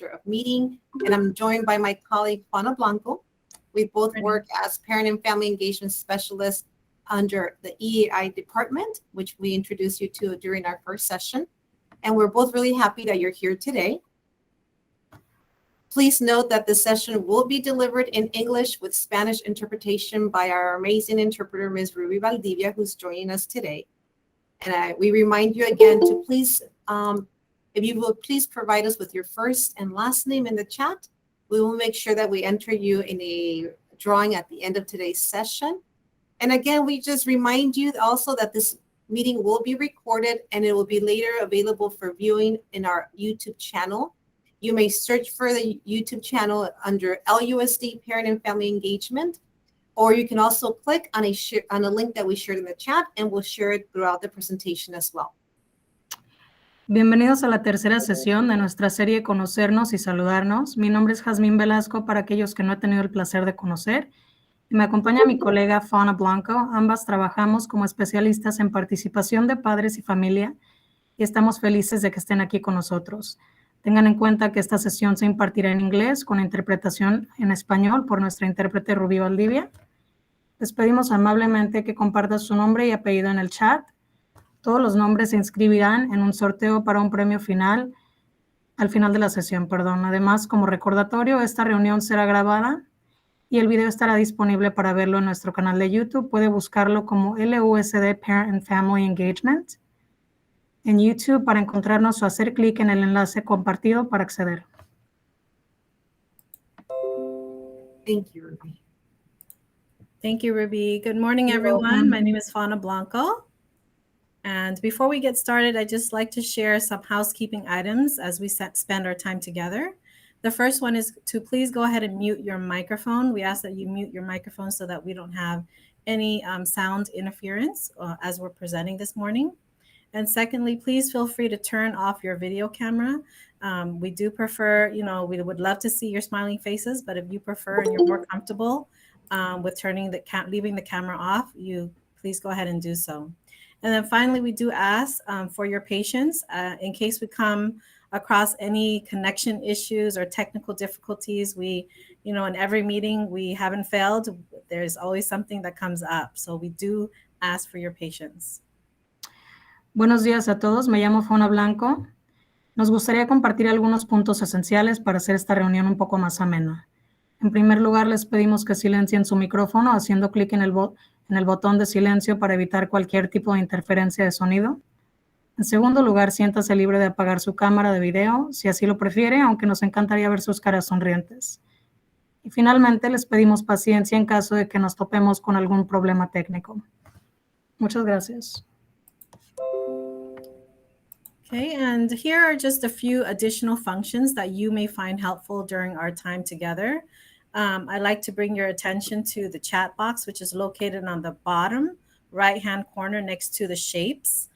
of meeting, and I'm joined by my colleague, Juana Blanco. We both work as parent and family engagement specialists under the EAI department, which we introduced you to during our first session. And we're both really happy that you're here today. Please note that this session will be delivered in English with Spanish interpretation by our amazing interpreter, Ms. Ruby Valdivia, who's joining us today. And we remind you again to please, if you will please provide us with your first and last name in the chat, we will make sure that we enter you in a drawing at the end of today's session. And again, we just remind you also that this meeting will be recorded and it will be later available for viewing in our YouTube channel. You may search for the YouTube channel under LUSD Parent and Family Engagement, or you can also click on a link that we shared in the chat and we'll share it throughout the presentation as well. Bienvenidos a la tercera sesión de nuestra serie Conocernos y Saludarnos. Mi nombre es Jazmín Velasco, para aquellos que no he tenido el placer de conocer. Y me acompaña mi colega Juana Blanco. Ambas trabajamos como especialistas en participación de padres y familia y estamos felices de que estén aquí con nosotros. Tengan en cuenta que esta sesión se impartirá en inglés con interpretación en español por nuestra intérprete Rubí Valdivia. Les pedimos amablemente que compartan su nombre y apellido en el chat. Todos los nombres se inscribirán en un sorteo para un premio final, al final de la sesión, perdón. Además, como recordatorio, esta reunión será grabada y el video estará disponible para verlo en nuestro canal de YouTube. Puede buscarlo como LUSD Parent and Family Engagement en YouTube para encontrarnos o hacer clic en el enlace compartido para acceder. Thank you, Ruby. Thank you, Ruby. Good morning, everyone. My name is Juana Blanco. And before we get started, I'd just like to share some housekeeping items as we spend our time together. The first one is to please go ahead and mute your microphone. We ask that you mute your microphone so that we don't have any sound interference as we're presenting this morning. And secondly, please feel free to turn off your video camera. We do prefer, we would love to see your smiling faces, but if you prefer and you're more comfortable with leaving the camera off, you please go ahead and do so. And then finally, we do ask for your patience in case we come across any connection issues or technical difficulties. We, in every meeting, we haven't failed. There's always something that comes up. So we do ask for your patience. Buenos días a todos. Me llamo Juana Blanco. Nos gustaría compartir algunos puntos esenciales para hacer esta reunión un poco más amena. En primer lugar, les pedimos que silencien su micrófono haciendo clic en el botón de silencio para evitar cualquier tipo de interferencia de sonido. En segundo lugar, siéntase libre de apagar su cámara de video, si así lo prefiere, aunque nos encantaría ver sus caras sonrientes. Y finalmente, les pedimos paciencia en caso de que nos topemos con algún problema técnico. Muchas gracias. Okay, and here are just a few additional functions that you may find helpful during our time together. I'd like to bring your attention to the chat box, which is located on the bottom right-hand corner next to the shapes.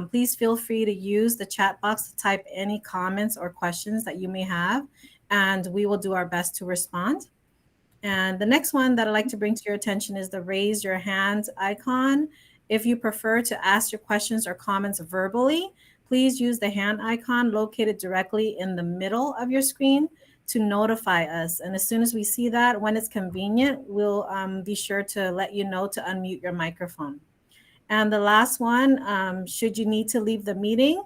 Please feel free to use the chat box to type any comments or questions that you may have, and we will do our best to respond. And the next one that I'd like to bring to your attention is the raise your hand icon. If you prefer to ask your questions or comments verbally, please use the hand icon located directly in the middle of your screen to notify us. And as soon as we see that, when it's convenient, we'll be sure to let you know to unmute your microphone. And the last one, should you need to leave the meeting,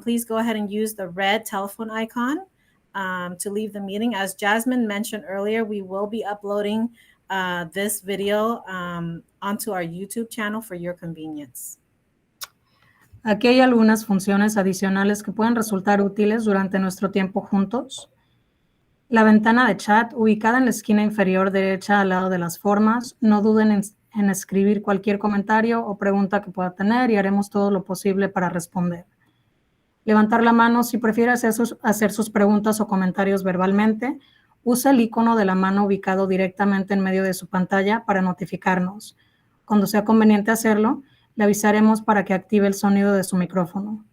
please go ahead and use the red telephone icon to leave the meeting. As Jasmine mentioned earlier, we will be uploading this video onto our YouTube channel for your convenience. Aquí hay algunas funciones adicionales que pueden resultar útiles durante nuestro tiempo juntos. La ventana de chat ubicada en la esquina inferior derecha al lado de las formas. No duden en escribir cualquier comentario o pregunta que pueda tener y haremos todo lo posible para responder. Levantar la mano si prefiere hacer sus preguntas o comentarios verbalmente. Usa el icono de la mano ubicado directamente en medio de su pantalla para notificarnos. Cuando sea conveniente hacerlo, le avisaremos para que active el sonido de su micrófono.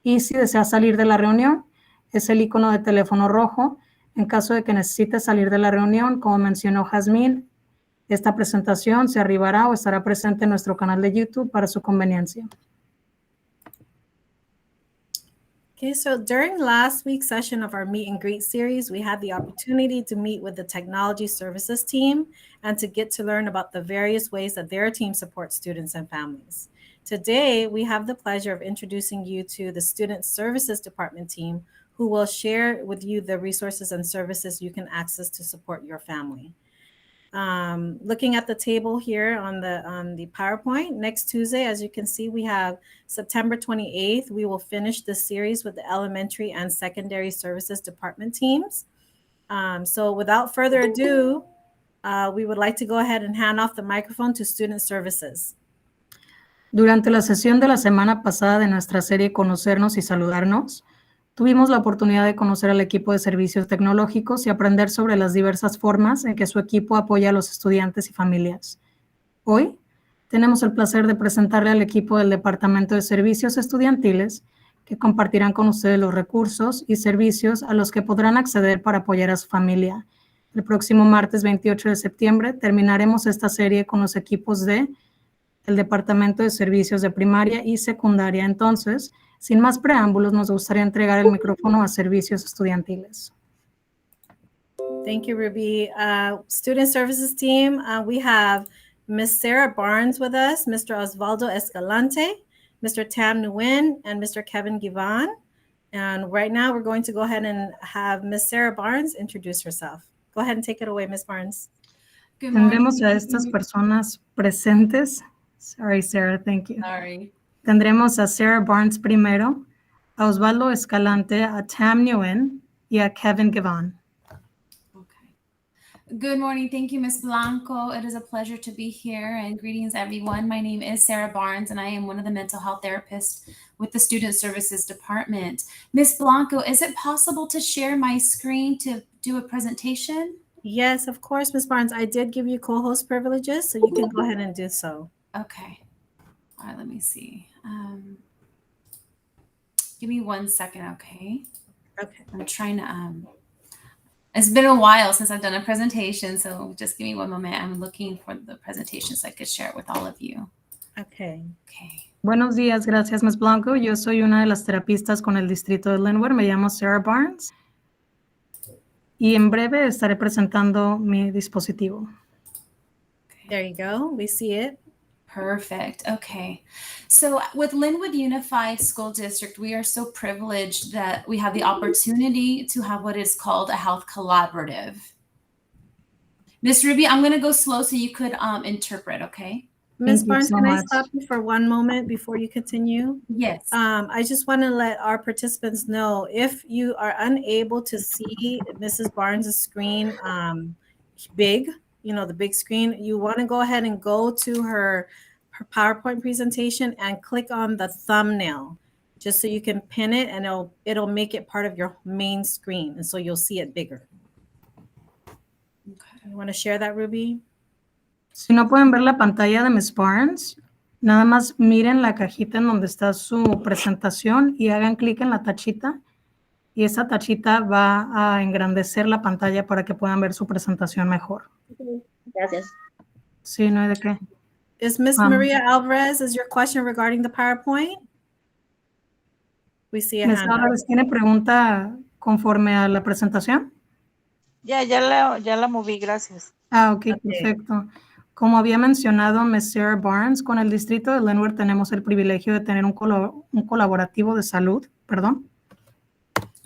Y si desea salir de la reunión, es el icono de teléfono rojo. En caso de que necesite salir de la reunión, como mencionó Jazmín, esta presentación se arribará o estará presente en nuestro canal de YouTube para su conveniencia. Okay, so during last week's session of our meet and greet series, we had the opportunity to meet with the technology services team and to get to learn about the various ways that their team supports students and families. Today, we have the pleasure of introducing you to the student services department team, who will share with you the resources and services you can access to support your family. Looking at the table here on the PowerPoint, next Tuesday, as you can see, we have September 28th. We will finish this series with the elementary and secondary services department teams. So without further ado, we would like to go ahead and hand off the microphone to student services. Durante la sesión de la semana pasada de nuestra serie Conocernos y Saludarnos, tuvimos la oportunidad de conocer al equipo de servicios tecnológicos y aprender sobre las diversas formas en que su equipo apoya a los estudiantes y familias. Hoy tenemos el placer de presentarle al equipo del Departamento de Servicios Estudiantiles, que compartirán con ustedes los recursos y servicios a los que podrán acceder para apoyar a su familia. El próximo martes 28 de septiembre terminaremos esta serie con los equipos de el Departamento de Servicios de Primaria y Secundaria. Entonces, sin más preámbulos, nos gustaría entregar el micrófono a Servicios Estudiantiles. Thank you, Ruby. Student Services team, we have Ms. Sarah Barnes with us, Mr. Osvaldo Escalante, Mr. Tam Nguyen, and Mr. Kevin Givan. And right now, we're going to go ahead and have Ms. Sarah Barnes introduce herself. Go ahead and take it away, Ms. Barnes. Tendremos a estas personas presentes. Sorry, Sarah, thank you. Sorry. Tendremos a Sarah Barnes primero, a Osvaldo Escalante, a Tam Nguyen y a Kevin Givan. Okay. Good morning. Thank you, Ms. Blanco. It is a pleasure to be here, and greetings, everyone. My name is Sarah Barnes, and I am one of the mental health therapists with the Student Services Department. Ms. Blanco, is it possible to share my screen to do a presentation? Yes, of course, Ms. Barnes. I did give you co-host privileges, so you can go ahead and do so. Okay. All right, let me see. Give me 1 second, okay? Okay. I'm trying to, it's been a while since I've done a presentation, so just give me one moment. I'm looking for the presentation so I could share it with all of you. Okay. Okay. Buenos días, gracias, Ms. Blanco. Yo soy una de las terapistas con el distrito de Linwood. Me llamo Sarah Barnes. Y en breve estaré presentando mi dispositivo. There you go. We see it. Perfect. Okay. So with Linwood Unified School District, we are so privileged that we have the opportunity to have what is called a health collaborative. Miss Ruby, I'm going to go slow so you could interpret, okay? Ms. Thank you Barnes, so can I much. stop you for one moment before you continue? Yes. I just want to let our participants know, if you are unable to see Mrs. Barnes' screen big, you know, the big screen, you want to go ahead and go to her PowerPoint presentation and click on the thumbnail, just so you can pin it, and it'll make it part of your main screen, and so you'll see it bigger. Okay. You want to share that, Ruby? Si no pueden ver la pantalla de Ms. Barnes, nada más miren la cajita en donde está su presentación y hagan clic en la tachita, y esa tachita va a engrandecer la pantalla para que puedan ver su presentación mejor. Gracias. Sí, no hay de qué. Is Miss Maria Alvarez, is your question regarding the PowerPoint? We see a Ms. hand up. Álvarez, ¿tiene pregunta conforme a la presentación? Ya la moví, gracias. Ah, ok, perfecto. Como había mencionado Ms. Sarah Barnes, con el distrito de Linwood tenemos el privilegio de tener un colaborativo de salud, perdón.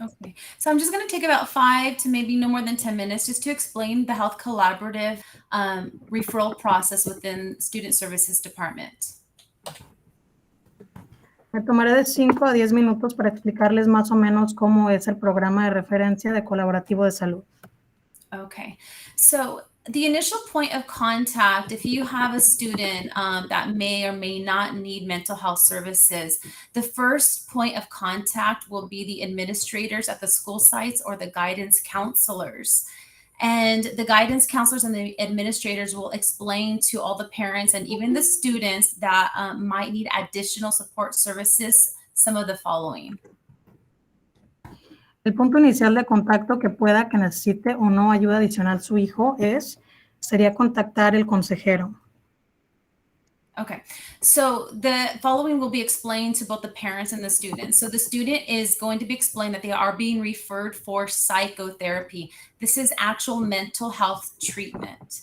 Okay, so I'm just going to take about 5 to maybe no more than 10 minutes just to explain the health collaborative referral process within Student Services Department. Me tomaré de 5 a 10 minutos para explicarles más o menos cómo es el programa de referencia de colaborativo de salud. Okay, so the initial point of contact, if you have a student that may or may not need mental health services, the first point of contact will be the administrators at the school sites or the guidance counselors. And the guidance counselors and the administrators will explain to all the parents and even the students that might need additional support services some of the following. El punto inicial de contacto que pueda que necesite o no ayuda adicional su hijo sería contactar el consejero. Okay, so the following will be explained to both the parents and the students. So the student is going to be explained that they are being referred for psychotherapy. This is actual mental health treatment.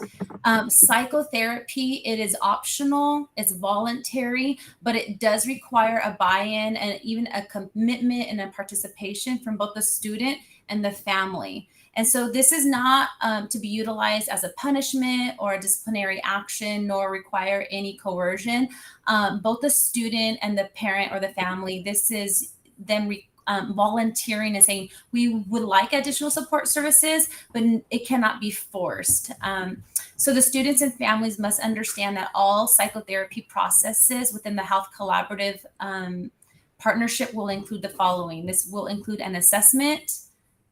Psychotherapy, it is optional, it's voluntary, but it does require a buy-in and even a commitment and a participation from both the student and the family. And so this is not to be utilized as a punishment or a disciplinary action, nor require any coercion. Both the student and the parent or the family, this is them volunteering and saying, we would like additional support services, but it cannot be forced. So the students and families must understand that all psychotherapy processes within the Health Collaborative partnership will include the following. This will include an assessment,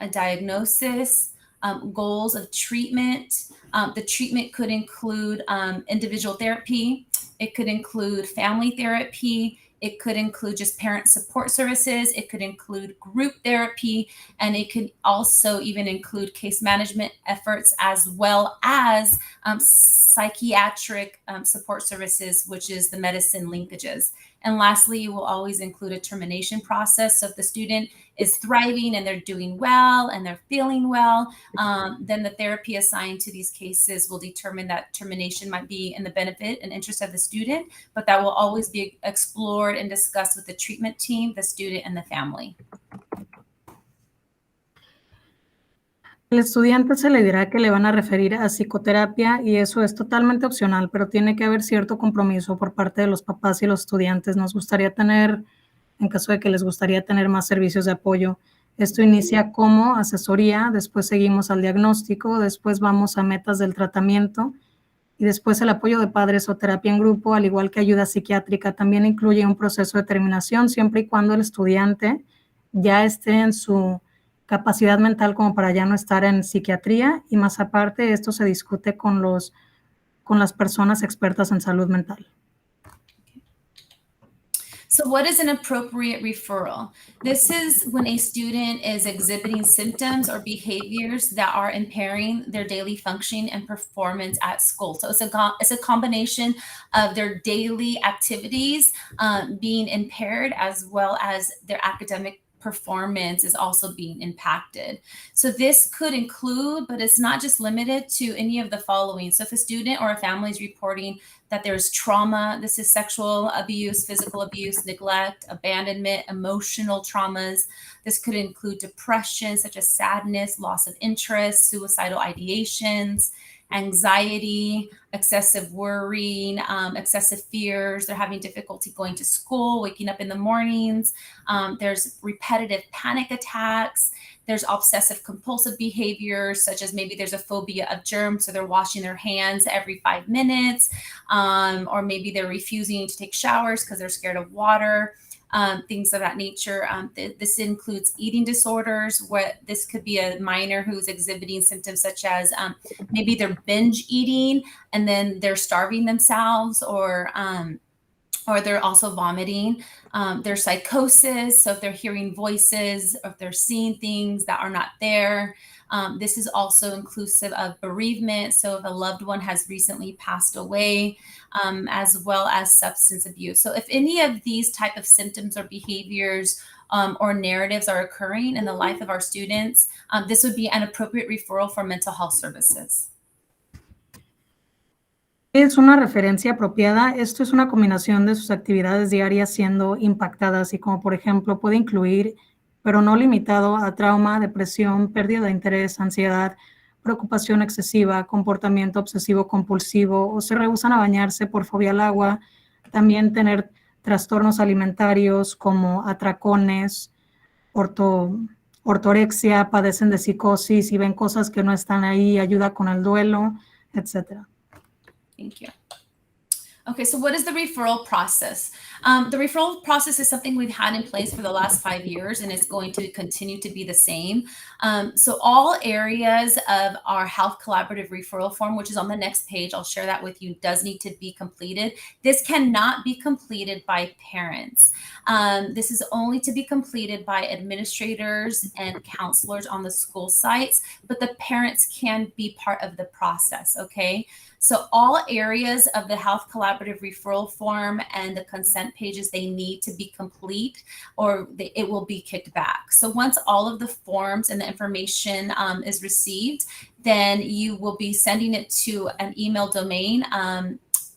a diagnosis, goals of treatment. The treatment could include individual therapy. It could include family therapy. It could include just parent support services. It could include group therapy. And it could also even include case management efforts, as well as psychiatric support services, which is the medicine linkages. And lastly, it will always include a termination process. So if the student is thriving and they're doing well and they're feeling well, then the therapy assigned to these cases will determine that termination might be in the benefit and interest of the student, but that will always be explored and discussed with the treatment team, the student, and the family. Al estudiante se le dirá que le van a referir a psicoterapia y eso es totalmente opcional, pero tiene que haber cierto compromiso por parte de los papás y los estudiantes. Nos gustaría tener, en caso de que les gustaría tener más servicios de apoyo, esto inicia como asesoría, después seguimos al diagnóstico, después vamos a metas del tratamiento y después el apoyo de padres o terapia en grupo, al igual que ayuda psiquiátrica. También incluye un proceso de terminación siempre y cuando el estudiante ya esté en su capacidad mental como para ya no estar en psiquiatría, y más aparte esto se discute con las personas expertas en salud mental. So what is an appropriate referral? This is when a student is exhibiting symptoms or behaviors that are impairing their daily functioning and performance at school. So it's a combination of their daily activities being impaired, as well as their academic performance is also being impacted. So this could include, but it's not just limited to, any of the following. So if a student or a family is reporting that there's trauma, this is sexual abuse, physical abuse, neglect, abandonment, emotional traumas. This could include depression, such as sadness, loss of interest, suicidal ideations, anxiety, excessive worrying, excessive fears. They're having difficulty going to school, waking up in the mornings. There's repetitive panic attacks. There's obsessive compulsive behaviors, such as maybe there's a phobia of germs, so they're washing their hands every 5 minutes, or maybe they're refusing to take showers because they're scared of water. Things of that nature. This includes eating disorders, where this could be a minor who's exhibiting symptoms such as maybe they're binge eating and then they're starving themselves, or they're also vomiting. There's psychosis, so if they're hearing voices, or if they're seeing things that are not there. This is also inclusive of bereavement, so if a loved one has recently passed away, as well as substance abuse. So if any of these type of symptoms or behaviors or narratives are occurring in the life of our students, this would be an appropriate referral for mental health services. Es una referencia apropiada. Esto es una combinación de sus actividades diarias siendo impactadas y, como por ejemplo, puede incluir, pero no limitado a trauma, depresión, pérdida de interés, ansiedad, preocupación excesiva, comportamiento obsesivo compulsivo, o se rehúsan a bañarse por fobia al agua. También tener trastornos alimentarios como atracones, ortorexia, padecen de psicosis y ven cosas que no están ahí, ayuda con el duelo, etc. Thank you. Okay, so what is the referral process? The referral process is something we've had in place for the last 5 years, and it's going to continue to be the same. So all areas of our Health Collaborative referral form, which is on the next page, I'll share that with you, does need to be completed. This cannot be completed by parents. This is only to be completed by administrators and counselors on the school sites, but the parents can be part of the process, okay? So all areas of the Health Collaborative collaborative referral form and the consent pages they need to be complete, or it will be kicked back. So once all of the forms and the information is received, then you will be sending it to an email domain.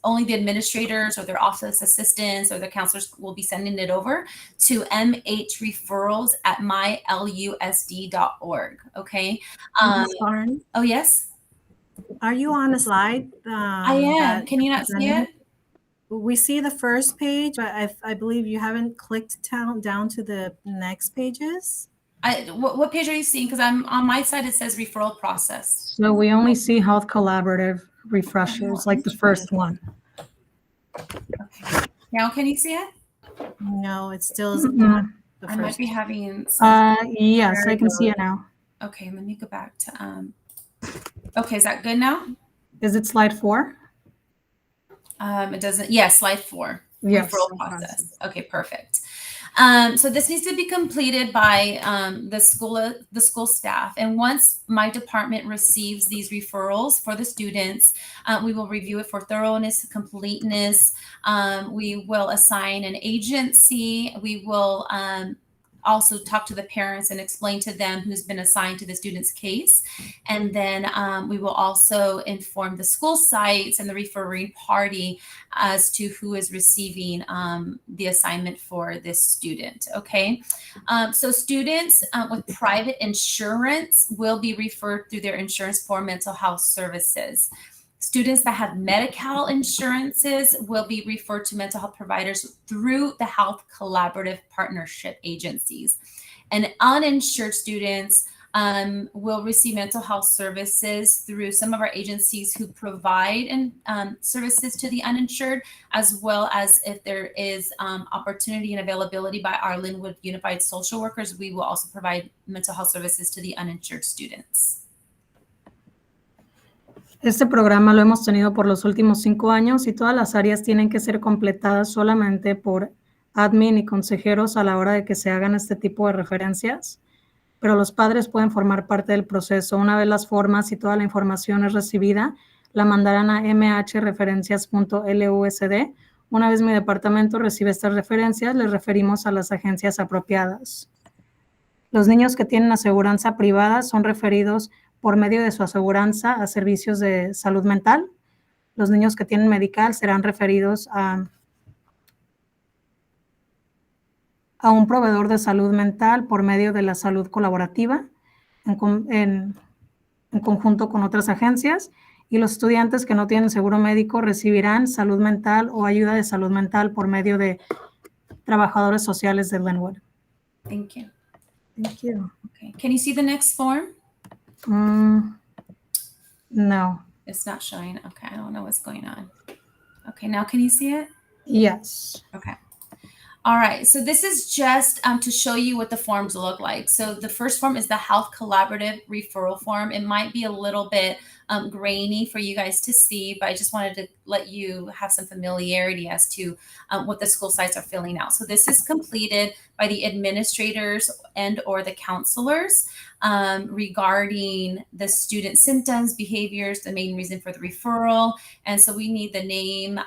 Only the administrators or their office assistants or the counselors will be sending it over to mhreferrals@mylusd.org. Okay. Ms. Barnes, Oh, yes, are you on a slide? I am. Can you not see it? We see the first page, but I believe you haven't clicked down to the next pages. What page are you seeing? Because I'm on my side, it says referral process. So we only see health collaborative refreshers, like the first one. Okay. Now, can you see it? No, it still is Mm-mm. not the I might first. be having some. Yes, I can see it now. Okay, let me go back to, okay, is that good now? Is it slide 4? It doesn't, yes, slide 4. Yes. Referral process. Okay, perfect. So this needs to be completed by the school staff. And once my department receives these referrals for the students, we will review it for thoroughness, completeness. We will assign an agency. We will also talk to the parents and explain to them who's been assigned to the student's case. And then we will also inform the school sites and the referring party as to who is receiving the assignment for this student, okay? So students with private insurance will be referred through their insurance for mental health services. Students that have Medi-Cal insurances will be referred to mental health providers through the health collaborative partnership agencies. And uninsured students will receive mental health services through some of our agencies who provide services to the uninsured, as well as if there is opportunity and availability by our Linwood Unified Social Workers, we will also provide mental health services to the uninsured students. Este programa lo hemos tenido por los últimos 5 años y todas las áreas tienen que ser completadas solamente por admin y consejeros a la hora de que se hagan este tipo de referencias, pero los padres pueden formar parte del proceso. Una vez las formas y toda la información es recibida, la mandarán a mhreferencias.lusd. Una vez mi departamento recibe estas referencias, les referimos a las agencias apropiadas. Los niños que tienen aseguranza privada son referidos por medio de su aseguranza a servicios de salud mental. Los niños que tienen medical serán referidos a un proveedor de salud mental por medio de la salud colaborativa en conjunto con otras agencias. Y los estudiantes que no tienen seguro médico recibirán salud mental o ayuda de salud mental por medio de trabajadores sociales de Linwood. Thank you. Thank you. Okay. Can you see the next form? No. It's not showing. Okay, I don't know what's going on. Okay, now can you see it? Yes. Okay. All right, so this is just to show you what the forms look like. So the first form is the Health Collaborative Referral Form. It might be a little bit grainy for you guys to see, but I just wanted to let you have some familiarity as to what the school sites are filling out. So this is completed by the administrators and or the counselors regarding the student symptoms, behaviors, the main reason for the referral. And so we need the name,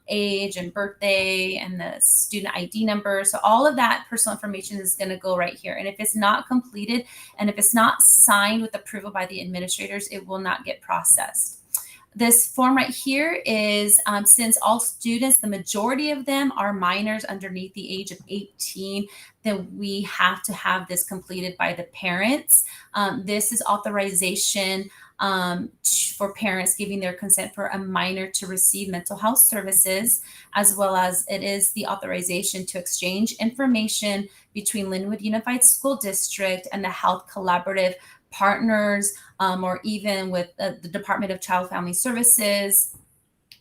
age, and birthday, and the student ID number. So all of that personal information is going to go right here. And if it's not completed, and if it's not signed with approval by the administrators, it will not get processed. This form right here is, since all students, the majority of them are minors underneath the age of 18, then we have to have this completed by the parents. This is authorization for parents giving their consent for a minor to receive mental health services, as well as it is the authorization to exchange information between Linwood Unified School District and the Health Collaborative partners, or even with the Department of Child Family Services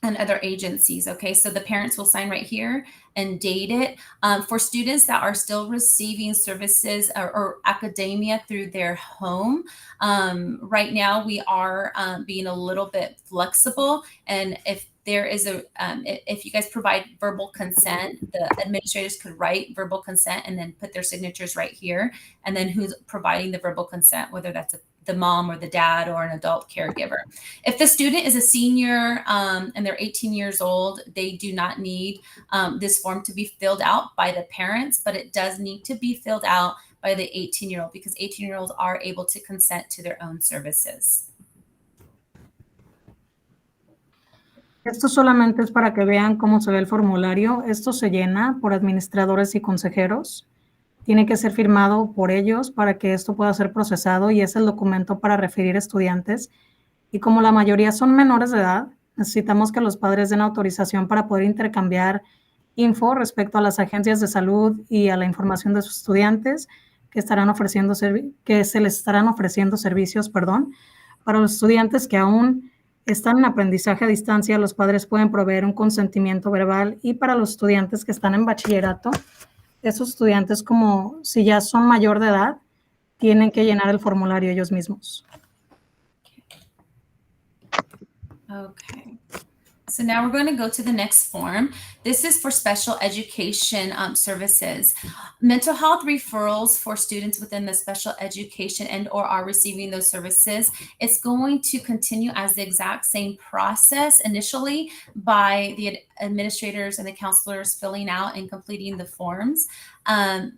and other agencies. Okay, so the parents will sign right here and date it. For students that are still receiving services or academia through their home, right now we are being a little bit flexible. And if there is if you guys provide verbal consent, the administrators could write verbal consent and then put their signatures right here. And then who's providing the verbal consent, whether that's the mom or the dad or an adult caregiver. If the student is a senior and they're 18 years old, they do not need this form to be filled out by the parents, but it does need to be filled out by the 18-year-old because 18-year-olds are able to consent to their own services. Esto solamente es para que vean cómo se ve el formulario. Esto se llena por administradores y consejeros. Tiene que ser firmado por ellos para que esto pueda ser procesado y es el documento para referir estudiantes. Y como la mayoría son menores de edad, necesitamos que los padres den autorización para poder intercambiar info respecto a las agencias de salud y a la información de sus estudiantes que se les estarán ofreciendo servicios, Para los estudiantes que aún están en aprendizaje a distancia, los padres pueden proveer un consentimiento verbal y para los estudiantes que están en bachillerato, esos estudiantes como si ya son mayor de edad, tienen que llenar el formulario ellos mismos. Okay. So now we're going to go to the next form. This is for special education services. Mental health referrals for students within the special education and or are receiving those services. It's going to continue as the exact same process initially by the administrators and the counselors filling out and completing the forms.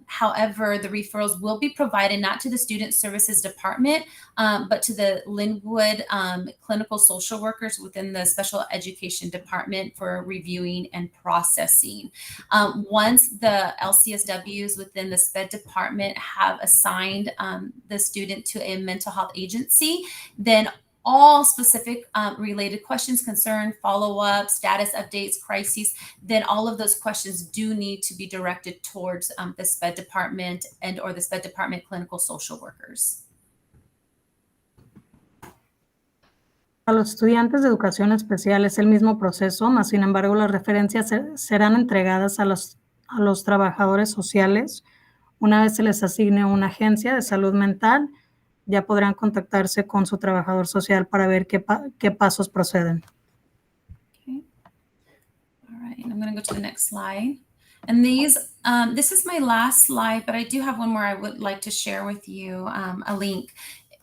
However, the referrals will be provided not to the Student Services Department, but to the Linwood clinical social workers within the Special Education Department for reviewing and processing. Once the LCSWs within the SPED department have assigned the student to a mental health agency, then all specific related questions, concern, follow-up, status updates, crises, then all of those questions do need to be directed towards the SPED department and or the SPED department clinical social workers. A los estudiantes de educación especial es el mismo proceso, mas sin embargo las referencias serán entregadas a los trabajadores sociales. Una vez se les asigne una agencia de salud mental, ya podrán contactarse con su trabajador social para ver qué pasos proceden. Okay. All right, I'm going to go to the next slide. And this is my last slide, but I do have one more I would like to share with you, a link.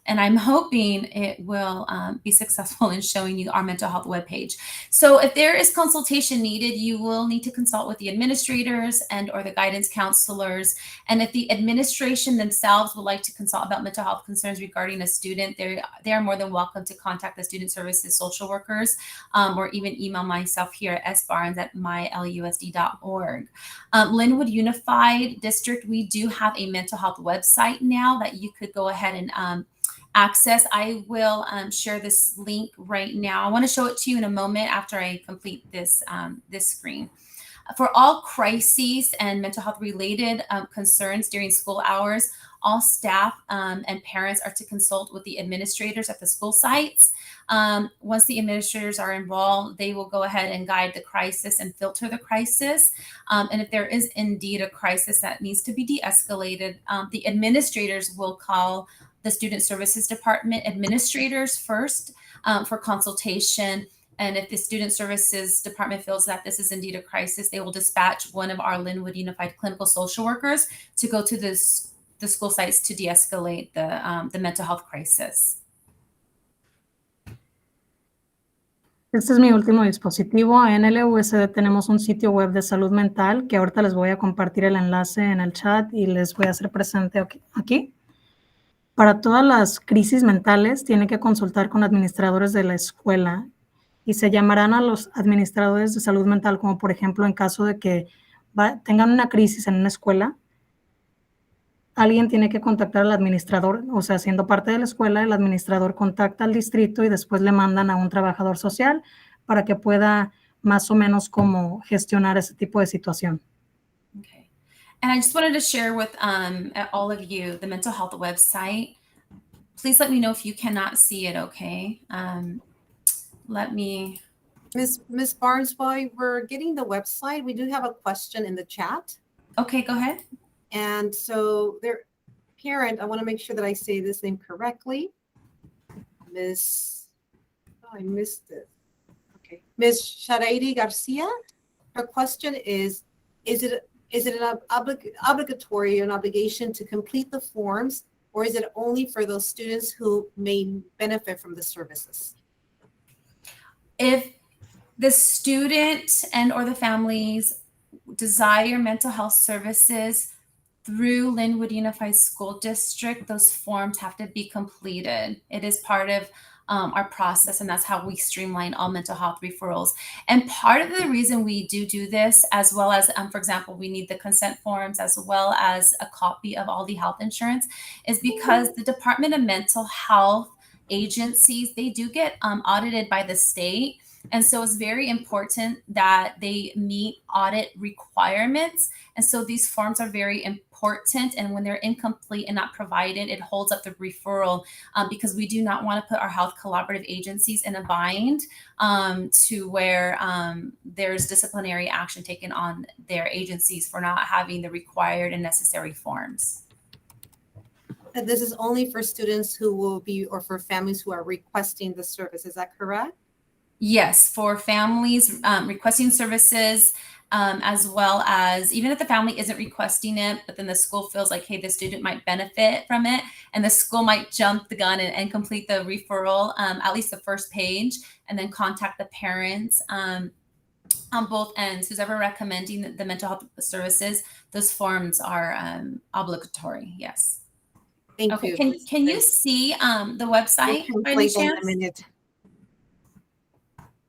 And I'm hoping it will be successful in showing you our mental health webpage. So if there is consultation needed, you will need to consult with the administrators and or the guidance counselors. And if the administration themselves would like to consult about mental health concerns regarding a student, they are more than welcome to contact the Student Services social workers or even email myself here at sbarnes@mylusd.org. Linwood Unified District, we do have a mental health website now that you could go ahead and access. I will share this link right now. I want to show it to you in a moment after I complete this screen. For all crises and mental health related concerns during school hours, all staff and parents are to consult with the administrators at the school sites. Once the administrators are involved, they will go ahead and guide the crisis and filter the crisis. And if there is indeed a crisis that needs to be de-escalated, the administrators will call the Student Services Department administrators first for consultation. And if the Student Services Department feels that this is indeed a crisis, they will dispatch one of our Linwood Unified Clinical Social Workers to go to the school sites to de-escalate the mental health crisis. Este es mi último dispositivo. En LUSD tenemos un sitio web de salud mental que ahorita les voy a compartir el enlace en el chat y les voy a hacer presente aquí. Para todas las crisis mentales, tiene que consultar con administradores de la escuela y se llamarán a los administradores de salud mental, como por ejemplo en caso de que tengan una crisis en una escuela, alguien tiene que contactar al administrador, o sea, siendo parte de la escuela, el administrador contacta al distrito y después le mandan a un trabajador social para que pueda más o menos como gestionar ese tipo de situación. Okay. And I just wanted to share with all of you the mental health website. Please let me know if you cannot see it, okay? Ms. Barnes, while we're getting the website, we do have a question in the chat. Okay, go ahead. And so their parent, I want to make sure that I say this name correctly. I missed it. Okay. Ms. Sharaidi Garcia, her question is it an obligatory, an obligation to complete the forms or is it only for those students who may benefit from the services? If the student and or the families desire mental health services through Linwood Unified School District, those forms have to be completed. It is part of our process, and that's how we streamline all mental health referrals. And part of the reason we do this, as well as, for example, we need the consent forms as well as a copy of all the health insurance, is because the Department of Mental Health agencies, they do get audited by the state. And so it's very important that they meet audit requirements. And so these forms are very important. And when they're incomplete and not provided, it holds up the referral because we do not want to put our health collaborative agencies in a bind to where there's disciplinary action taken on their agencies for not having the required and necessary forms. And this is only for students who will be, or for families who are requesting the service. Is that correct? Yes, for families requesting services, as well as even if the family isn't requesting it, but then the school feels like, hey, the student might benefit from it, and the school might jump the gun and complete the referral, at least the first page, and then contact the parents on both ends. Who's ever recommending the mental health services, those forms are obligatory. Yes. Thank you. Can you see the website by any chance?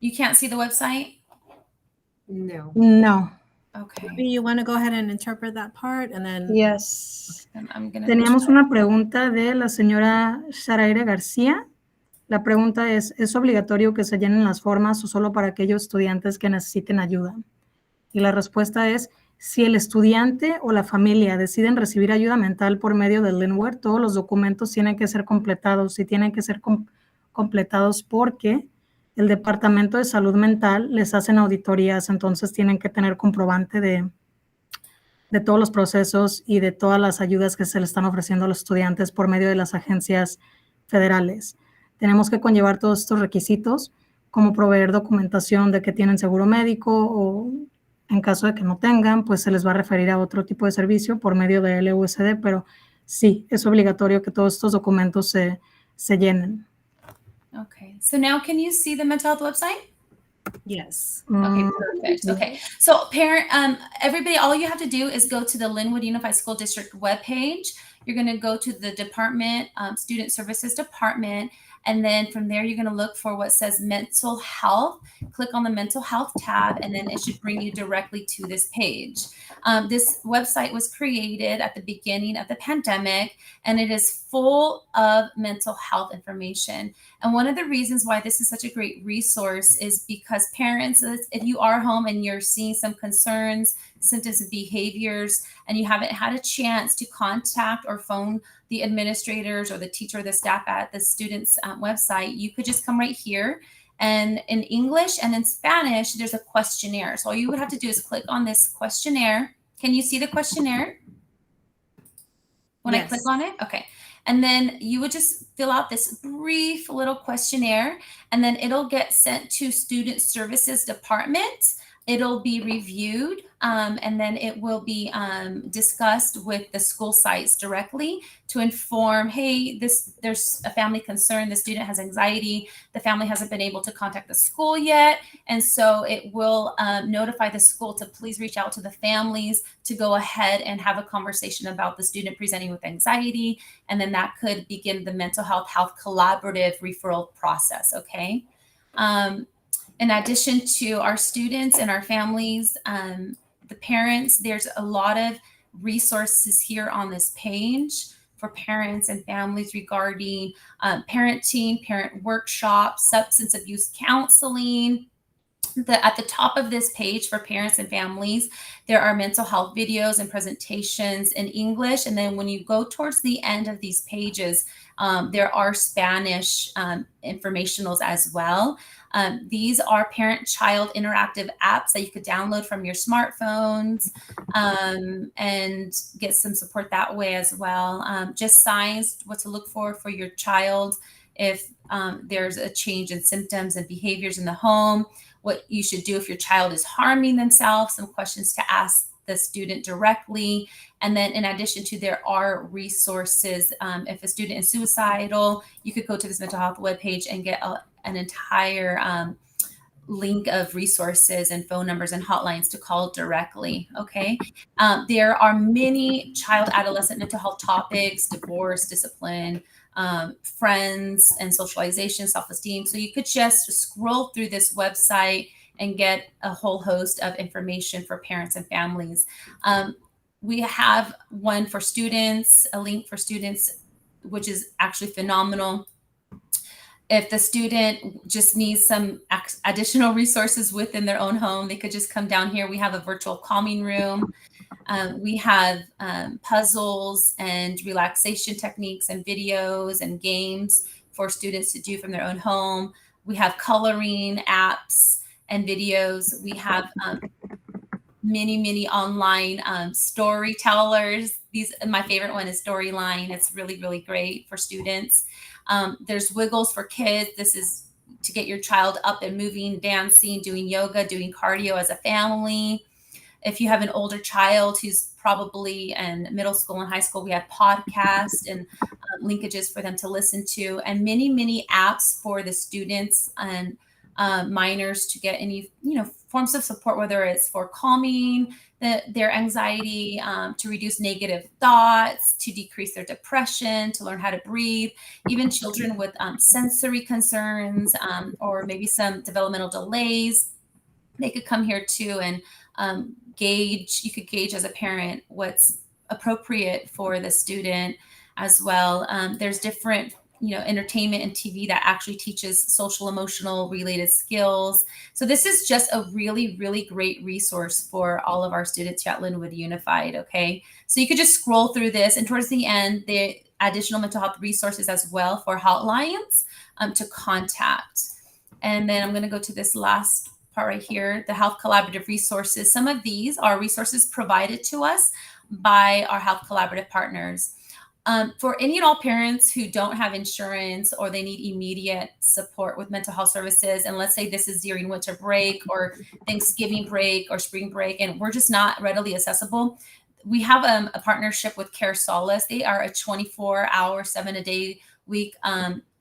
You can't see the website? No. No. Okay. Maybe you want to go ahead and interpret that part and then. Yes. I'm gonna Teníamos una pregunta de la señora Sharaira García. La pregunta ¿es obligatorio que se llenen las formas o solo para aquellos estudiantes que necesiten ayuda? Y la respuesta es, si el estudiante o la familia deciden recibir ayuda mental por medio del Linwood, todos los documentos tienen que ser completados y tienen que ser completados porque el Departamento de Salud Mental les hacen auditorías, entonces tienen que tener comprobante de todos los procesos y de todas las ayudas que se le están ofreciendo a los estudiantes por medio de las agencias federales. Tenemos que conllevar todos estos requisitos, como proveer documentación de que tienen seguro médico o en caso de que no tengan, pues se les va a referir a otro tipo de servicio por medio de LUSD, pero sí, es obligatorio que todos estos documentos se llenen. Okay, so now can you see the mental health website? Yes. Okay, perfect. Okay, so everybody, all you have to do is go to the Linwood Unified School District webpage. You're going to go to the department, Student Services Department, and then from there, you're going to look for what says mental health. Click on the mental health tab, and then it should bring you directly to this page. This website was created at the beginning of the pandemic, and it is full of mental health information. And one of the reasons why this is such a great resource is because parents, if you are home and you're seeing some concerns, symptoms and behaviors, and you haven't had a chance to contact or phone the administrators or the teacher or the staff at the student's website, you could just come right here. And in English and in Spanish, there's a questionnaire. So all you would have to do is click on this questionnaire. Can you see the questionnaire? When Yes. I click on it? Okay. And then you would just fill out this brief little questionnaire, and then it'll get sent to Student Services Department. It'll be reviewed, and then it will be discussed with the school sites directly to inform, hey, there's a family concern, the student has anxiety, the family hasn't been able to contact the school yet, and so it will notify the school to please reach out to the families to go ahead and have a conversation about the student presenting with anxiety, and then that could begin the mental health collaborative referral process, okay? In addition to our students and our families, the parents, there's a lot of resources here on this page for parents and families regarding parenting, parent workshops, substance abuse counseling. At the top of this page for parents and families, there are mental health videos and presentations in English. And then when you go towards the end of these pages, there are Spanish informationals as well. These are parent-child interactive apps that you could download from your smartphones and get some support that way as well. Just signs, what to look for your child if there's a change in symptoms and behaviors in the home, what you should do if your child is harming themselves, some questions to ask the student directly. And then in addition to, there are resources. If a student is suicidal, you could go to this mental health webpage and get an entire link of resources and phone numbers and hotlines to call directly. Okay. There are many child adolescent mental health topics: divorce, discipline, friends and socialization, self-esteem. So you could just scroll through this website and get a whole host of information for parents and families. We have one for students, a link for students, which is actually phenomenal. If the student just needs some additional resources within their own home, they could just come down here. We have a virtual calming room. We have puzzles and relaxation techniques and videos and games for students to do from their own home. We have coloring apps and videos. We have many online storytellers. My favorite one is Storyline. It's really, really great for students. There's Wiggles for kids. This is to get your child up and moving, dancing, doing yoga, doing cardio as a family. If you have an older child who's probably in middle school and high school, we have podcasts and linkages for them to listen to, and many apps for the students and minors to get any forms of support, whether it's for calming their anxiety, to reduce negative thoughts, to decrease their depression, to learn how to breathe. Even children with sensory concerns or maybe some developmental delays, they could come here too and you could gauge as a parent what's appropriate for the student as well. There's different entertainment and TV that actually teaches social emotional related skills. So this is just a really, really great resource for all of our students here at Linwood Unified. Okay. So you could just scroll through this, and towards the end, the additional mental health resources as well for hotlines to contact. And then I'm going to go to this last part right here, the health collaborative resources. Some of these are resources provided to us by our health collaborative partners. For any and all parents who don't have insurance or they need immediate support with mental health services, and let's say this is during winter break or Thanksgiving break or spring break, and we're just not readily accessible, we have a partnership with Care Solace. They are a 24-hour, 7-day-week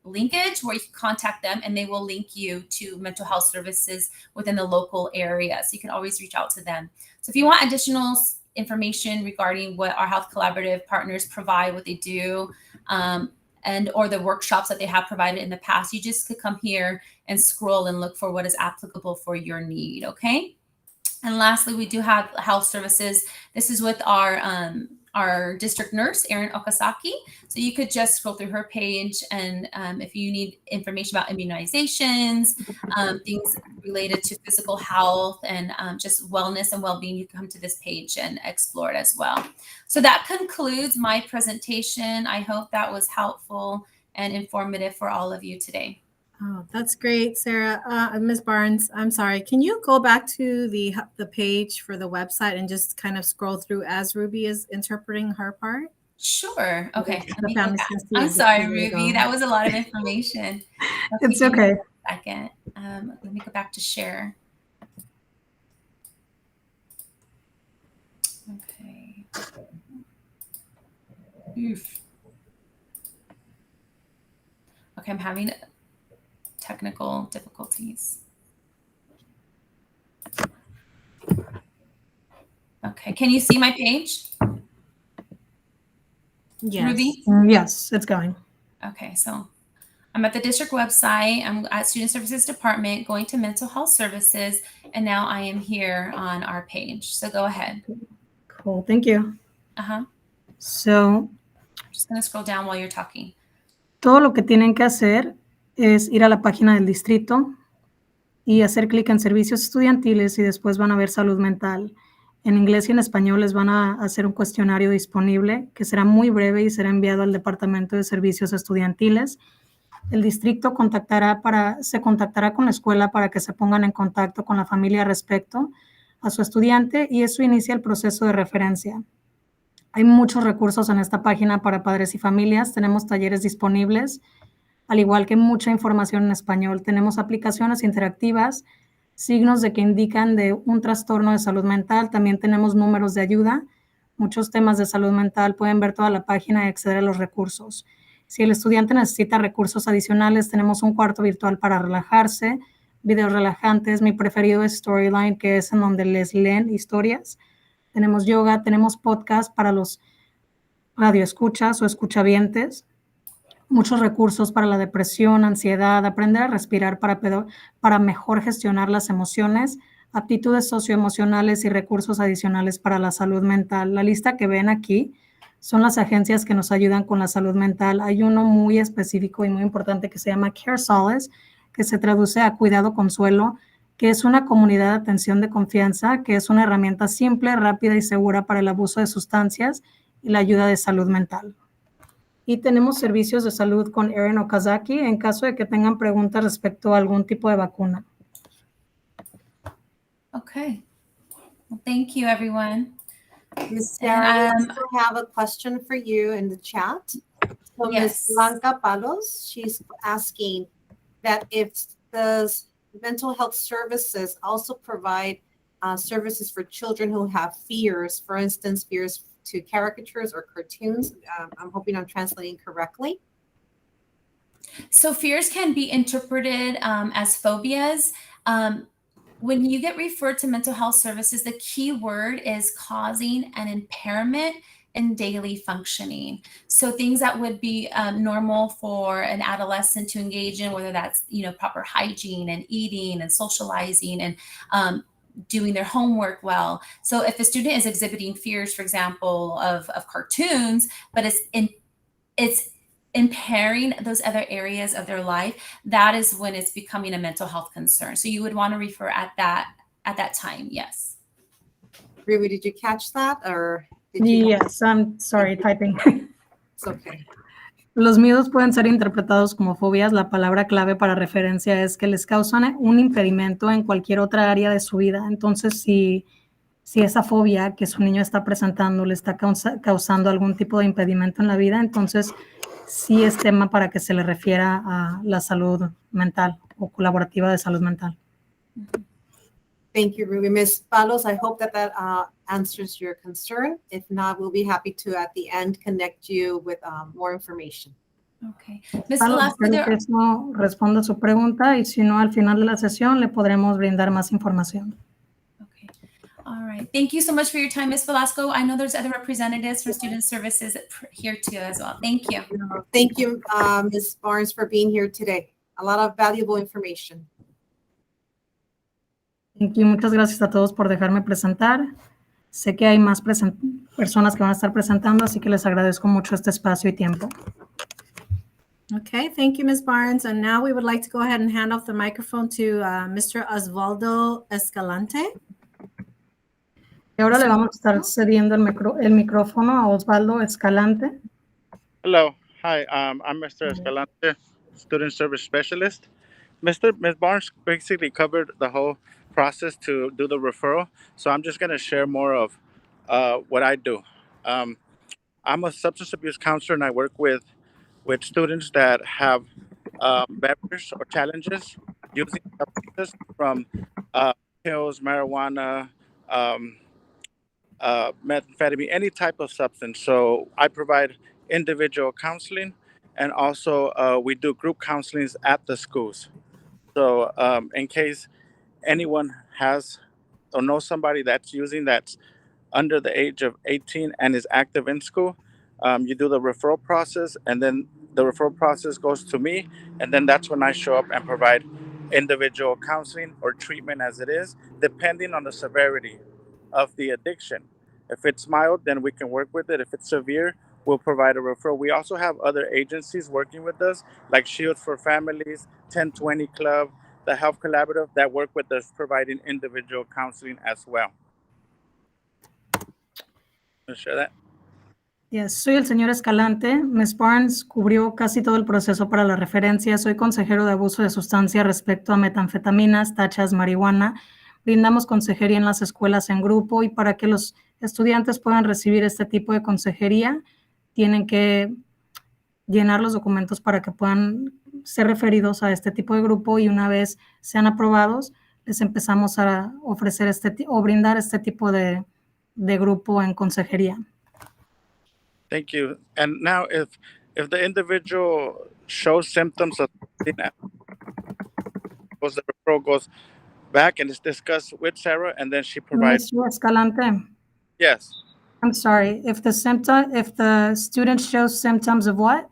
linkage where you can contact them and they will link you to mental health services within the local area. So you can always reach out to them. So if you want additional information regarding what our health collaborative partners provide, what they do, and or the workshops that they have provided in the past, you just could come here and scroll and look for what is applicable for your need. Okay. And lastly, we do have health services. This is with our district nurse, Erin Okazaki. So you could just scroll through her page, and if you need information about immunizations, things related to physical health and just wellness and well-being, you can come to this page and explore it as well. So that concludes my presentation. I hope that was helpful and informative for all of you today. Oh, that's great, Sarah. Ms. Barnes, I'm sorry. Can you go back to the page for the website and just kind of scroll through as Ruby is interpreting her part? Sure. Okay. I'm sorry, Ruby. That was a lot of information. It's okay. Second. Let me go back to share. Okay. Oof. Okay, I'm having technical difficulties. Okay, can you see my page? Yes. Ruby? Yes, it's going. Okay, so I'm at the district website. I'm at Student Services Department, going to Mental Health Services, and now I am here on our page. So go ahead. Cool, thank you. So, I'm just going to scroll down while you're talking. todo lo que tienen que hacer es ir a la página del distrito y hacer clic en Servicios Estudiantiles y después van a ver Salud Mental. En inglés y en español les van a hacer un cuestionario disponible que será muy breve y será enviado al Departamento de Servicios Estudiantiles. El distrito se contactará con la escuela para que se pongan en contacto con la familia respecto a su estudiante y eso inicia el proceso de referencia. Hay muchos recursos en esta página para padres y familias. Tenemos talleres disponibles, al igual que mucha información en español. Tenemos aplicaciones interactivas signos de que indican de un trastorno de salud mental. También tenemos números de ayuda. Muchos temas de salud mental, pueden ver toda la página y acceder a los recursos. Si el estudiante necesita recursos adicionales, tenemos un cuarto virtual para relajarse, videos relajantes. Mi preferido es Storyline, que es en donde les leen historias. Tenemos yoga, tenemos podcast para los radioescuchas o escuchavientes. Muchos recursos para la depresión, ansiedad, aprender a respirar para mejor gestionar las emociones, aptitudes socioemocionales y recursos adicionales para la salud mental. La lista que ven aquí son las agencias que nos ayudan con la salud mental. Hay uno muy específico y muy importante que se llama Care Solace, que se traduce a Cuidado Consuelo, que es una comunidad de atención de confianza, que es una herramienta simple, rápida y segura para el abuso de sustancias y la ayuda de salud mental. Y tenemos servicios de salud con Erin Okazaki en caso de que tengan preguntas respecto a algún tipo de vacuna. Okay. Well, thank you, everyone. Ms. Sarah, we And, also have a question for you in the chat. So Yes. Ms. Blanca Palos, she's asking that if the mental health services also provide services for children who have fears, for instance, fears to caricatures or cartoons. I'm hoping I'm translating correctly. So fears can be interpreted as phobias. When you get referred to mental health services, the key word is causing an impairment in daily functioning. So things that would be normal for an adolescent to engage in, whether that's proper hygiene and eating and socializing and doing their homework well. So if a student is exhibiting fears, for example, of cartoons, but it's impairing those other areas of their life, that is when it's becoming a mental health concern. So you would want to refer at that time, yes. Ruby, did you catch that, or did you? Yes, I'm sorry, typing. It's okay. Los miedos pueden ser interpretados como fobias. La palabra clave para referencia es que les causan un impedimento en cualquier otra área de su vida. Entonces, si esa fobia que su niño está presentando le está causando algún tipo de impedimento en la vida, entonces sí es tema para que se le refiera a la salud mental o colaborativa de salud mental. Thank you, Ruby. Ms. Palos, I hope that answers your concern. If not, we'll be happy to, at the end, connect you with more information. Okay. Ms. Palos, Velasco, espero que eso responda a su pregunta y si no, al final de la sesión le podremos brindar más información. Okay. All right. Thank you so much for your time, Ms. Velasco. I know there's other representatives from Student Services here too as well. Thank you. Thank you, Ms. Barnes, for being here today. A lot of valuable information. Y muchas gracias a todos por dejarme presentar. Sé que hay más personas que van a estar presentando, así que les agradezco mucho este espacio y tiempo. Okay, thank you, Ms. Barnes. And now we would like to go ahead and hand off the microphone to Mr. Osvaldo Escalante. Y ahora le vamos a estar cediendo el micrófono a Osvaldo Escalante. Hello. Hi, I'm Mr. Escalante, Student Service Specialist. Ms. Barnes basically covered the whole process to do the referral, so I'm just going to share more of what I do. I'm a substance abuse counselor, and I work with students that have barriers or challenges using substances from pills, marijuana, methamphetamine, any type of substance. So I provide individual counseling, and also we do group counselings at the schools. So in case anyone has or knows somebody that's under the age of 18 and is active in school, you do the referral process, and then the referral process goes to me, and then that's when I show up and provide individual counseling or treatment as it is, depending on the severity of the addiction. If it's mild, then we can work with it. If it's severe, we'll provide a referral. We also have other agencies working with us, like Shield for Families, 1020 Club, the Health Collaborative, that work with us providing individual counseling as well. Can I share that? Yes, soy el señor Escalante. Ms. Barnes cubrió casi todo el proceso para la referencia. Soy consejero de abuso de sustancia respecto a metanfetaminas, tachas, marihuana. Brindamos consejería en las escuelas en grupo, y para que los estudiantes puedan recibir este tipo de consejería, tienen que llenar los documentos para que puedan ser referidos a este tipo de grupo, y una vez sean aprobados, les empezamos a ofrecer o brindar este tipo de grupo en consejería. Thank you. And now, if the individual shows symptoms of something, the referral goes back and is discussed with Sarah, and then she provides. Mr. Escalante, Yes, I'm sorry. If the student shows symptoms of what?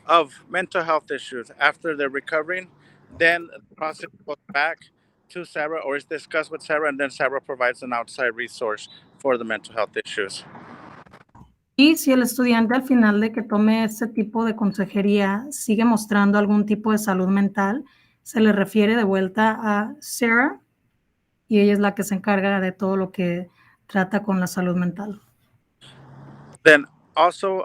of mental health issues after they're recovering, then the process goes back to Sarah or is discussed with Sarah, and then Sarah provides an outside resource for the mental health issues. Y si el estudiante al final de que tome este tipo de consejería sigue mostrando algún tipo de salud mental, se le refiere de vuelta a Sarah y ella es la que se encarga de todo lo que trata con la salud mental. Then also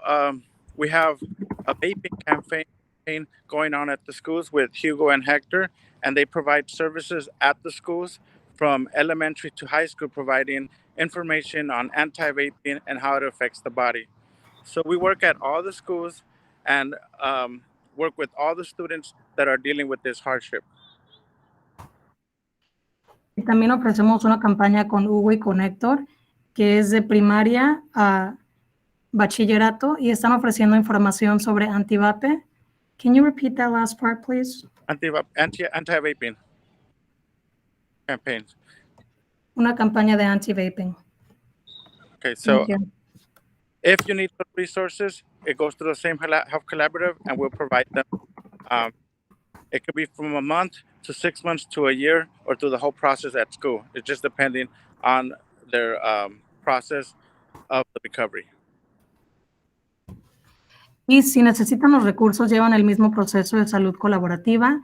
we have a vaping campaign going on at the schools with Hugo and Hector, and they provide services at the schools from elementary to high school, providing information on anti-vaping and how it affects the body. So we work at all the schools and work with all the students that are dealing with this hardship. Y también ofrecemos una campaña con Hugo y con Héctor, que es de primaria a bachillerato, y están ofreciendo información sobre antivape. Can you repeat that last part, please? Anti-vaping campaigns. Una campaña de anti-vaping. Okay, so Thank you. if you need resources, it goes to the same health collaborative, and we'll provide them. It could be from a month to 6 months to a year, or through the whole process at school. It's just depending on their process of the recovery. Y si necesitan los recursos, llevan el mismo proceso de salud colaborativa.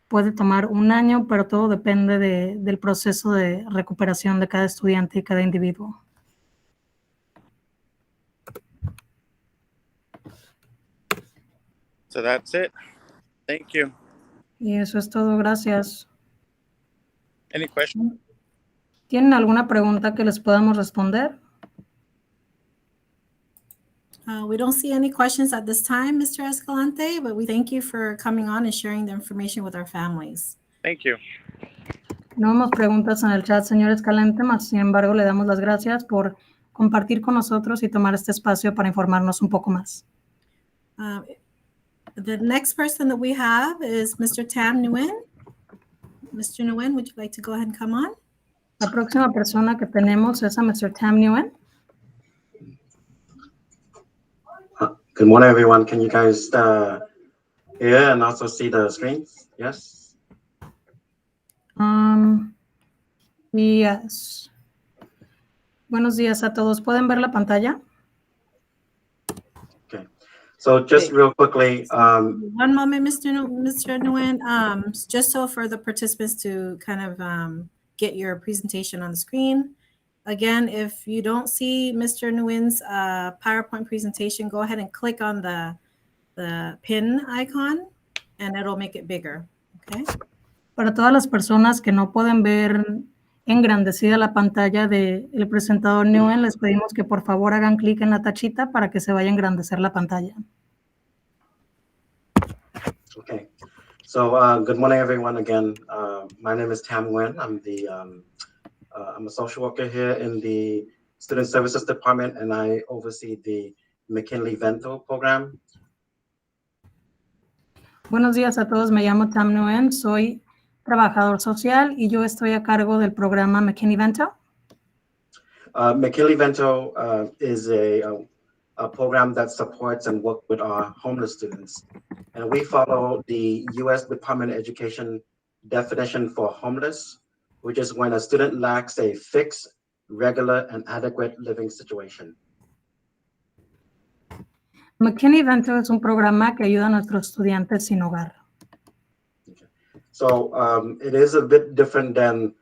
Puede tomar 1 año, pero todo depende del proceso de recuperación de cada estudiante y cada individuo. So that's it. Thank you. Y eso es todo, gracias. Any questions? ¿Tienen alguna pregunta que les podamos responder? We don't see any questions at this time, Mr. Escalante, but we thank you for coming on and sharing the information with our families. Thank you. No vemos preguntas en el chat, señor Escalante, mas sin embargo le damos las gracias por compartir con nosotros y tomar este espacio para informarnos un poco más. The next person that we have is Mr. Tam Nguyen. Mr. Nguyen, would you like to go ahead and come on? La próxima persona que tenemos es a Mr. Tam Nguyen. Good morning, everyone. Can you guys hear and also see the screens? Yes? Yes. Buenos días a todos. ¿Pueden ver la pantalla? Okay. So just real quickly. One moment, Mr. Nguyen. Just so for the participants to kind of get your presentation on the screen. Again, if you don't see Mr. Nguyen's PowerPoint presentation, go ahead and click on the pin icon and it'll make it bigger, okay? Para todas las personas que no pueden ver engrandecida la pantalla del presentador Nguyen, les pedimos que por favor hagan clic en la tachita para que se vaya a engrandecer la pantalla. Okay. So good morning, everyone. Again, my name is Tam Nguyen. I'm a social worker here in the Student Services Department, and I oversee the McKinley-Vento program. Buenos días a todos, me llamo Tam Nguyen, soy trabajador social y yo estoy a cargo del programa McKinney-Vento. McKinley-Vento is a program that supports and works with our homeless students. And we follow the U.S. Department of Education definition for homeless, which is when a student lacks a fixed, regular, and adequate living situation. McKinney-Vento es un programa que ayuda a nuestros estudiantes sin hogar. Okay. So it is a bit different than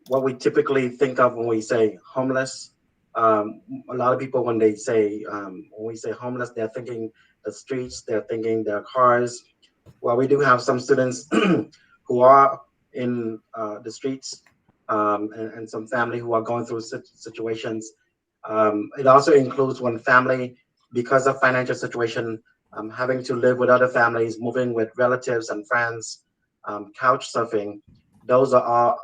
what we typically think of when we say homeless. A lot of people, when we say homeless, they're thinking the streets, they're thinking their cars. Well, we do have some students who are in the streets and some family who are going through situations. It also includes one family, because of financial situation, having to live with other families, moving with relatives and friends, couch surfing. those are all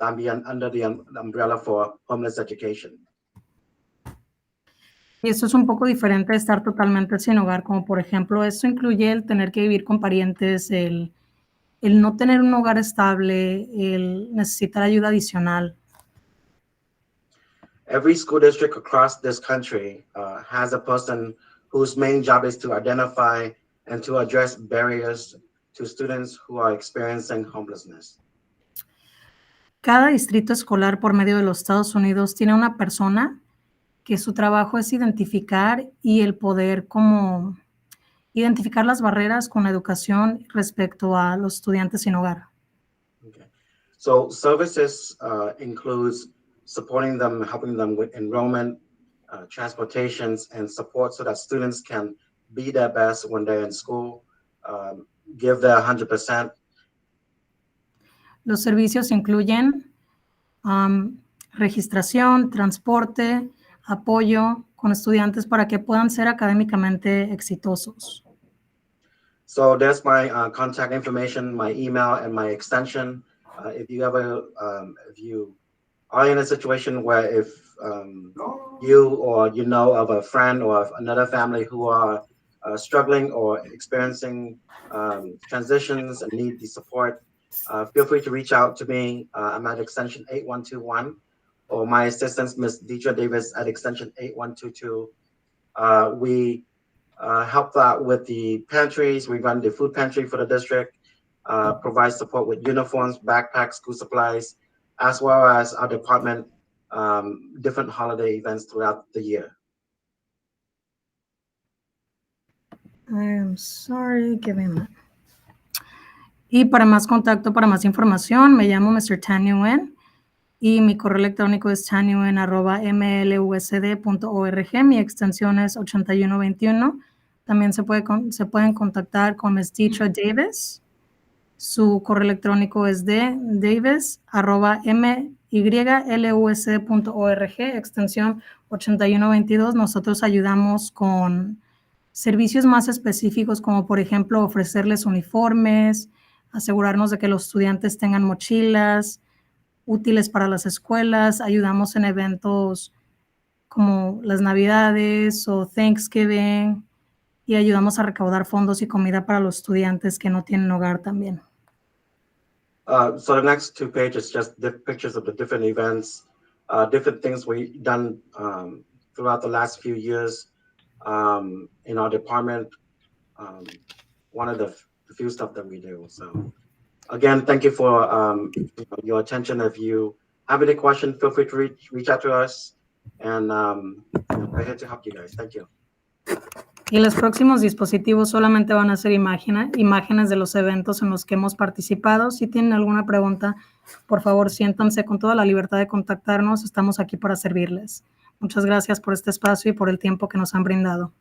under the umbrella for homeless education. Y esto es un poco diferente de estar totalmente sin hogar, como por ejemplo, esto incluye el tener que vivir con parientes, el no tener un hogar estable, el necesitar ayuda adicional. Every school district across this country has a person whose main job is to identify and to address barriers to students who are experiencing homelessness. Cada distrito escolar por medio de los Estados Unidos tiene una persona que su trabajo es identificar y el poder como identificar las barreras con la educación respecto a los estudiantes sin hogar. Okay. So services includes supporting them, helping them with enrollment, transportations, and support so that students can be their best when they're in school, give their 100%. Los servicios incluyen registración, transporte, apoyo con estudiantes para que puedan ser académicamente exitosos. So there's my contact information, my email, and my extension. If you are in a situation where if you or you know of a friend or of another family who are struggling or experiencing transitions and need the support, feel free to reach out to me. I'm at extension 8121, or my assistant, Ms. Deidre Davis, at extension 8122. We help out with the pantries. We run the food pantry for the district, provide support with uniforms, backpacks, school supplies, as well as our department, different holiday events throughout the year. I am sorry, give me a minute. Y para más contacto, para más información, me llamo Mr. Tanyuen y mi correo electrónico es tanyuen@mlusd.org. Mi extensión es 8121. También se pueden contactar con Ms. Deidre Davis. Su correo electrónico es davis@mylusd.org, extensión 8122. Nosotros ayudamos con servicios más específicos, como por ejemplo ofrecerles uniformes, asegurarnos de que los estudiantes tengan mochilas útiles para las escuelas. Ayudamos en eventos como las Navidades o Thanksgiving y ayudamos a recaudar fondos y comida para los estudiantes que no tienen hogar también. So the next two pages, just the pictures of the different events, different things we've done throughout the last few years in our department. One of the few stuff that we do. So again, thank you for your attention. If you have any questions, feel free to reach out to us, and we're here to help you guys. Thank you. Y los próximos dispositivos solamente van a ser imágenes de los eventos en los que hemos participado. Si tienen alguna pregunta, por favor, siéntanse con toda la libertad de contactarnos. Estamos aquí para servirles. Muchas gracias por este espacio y por el tiempo que nos han brindado.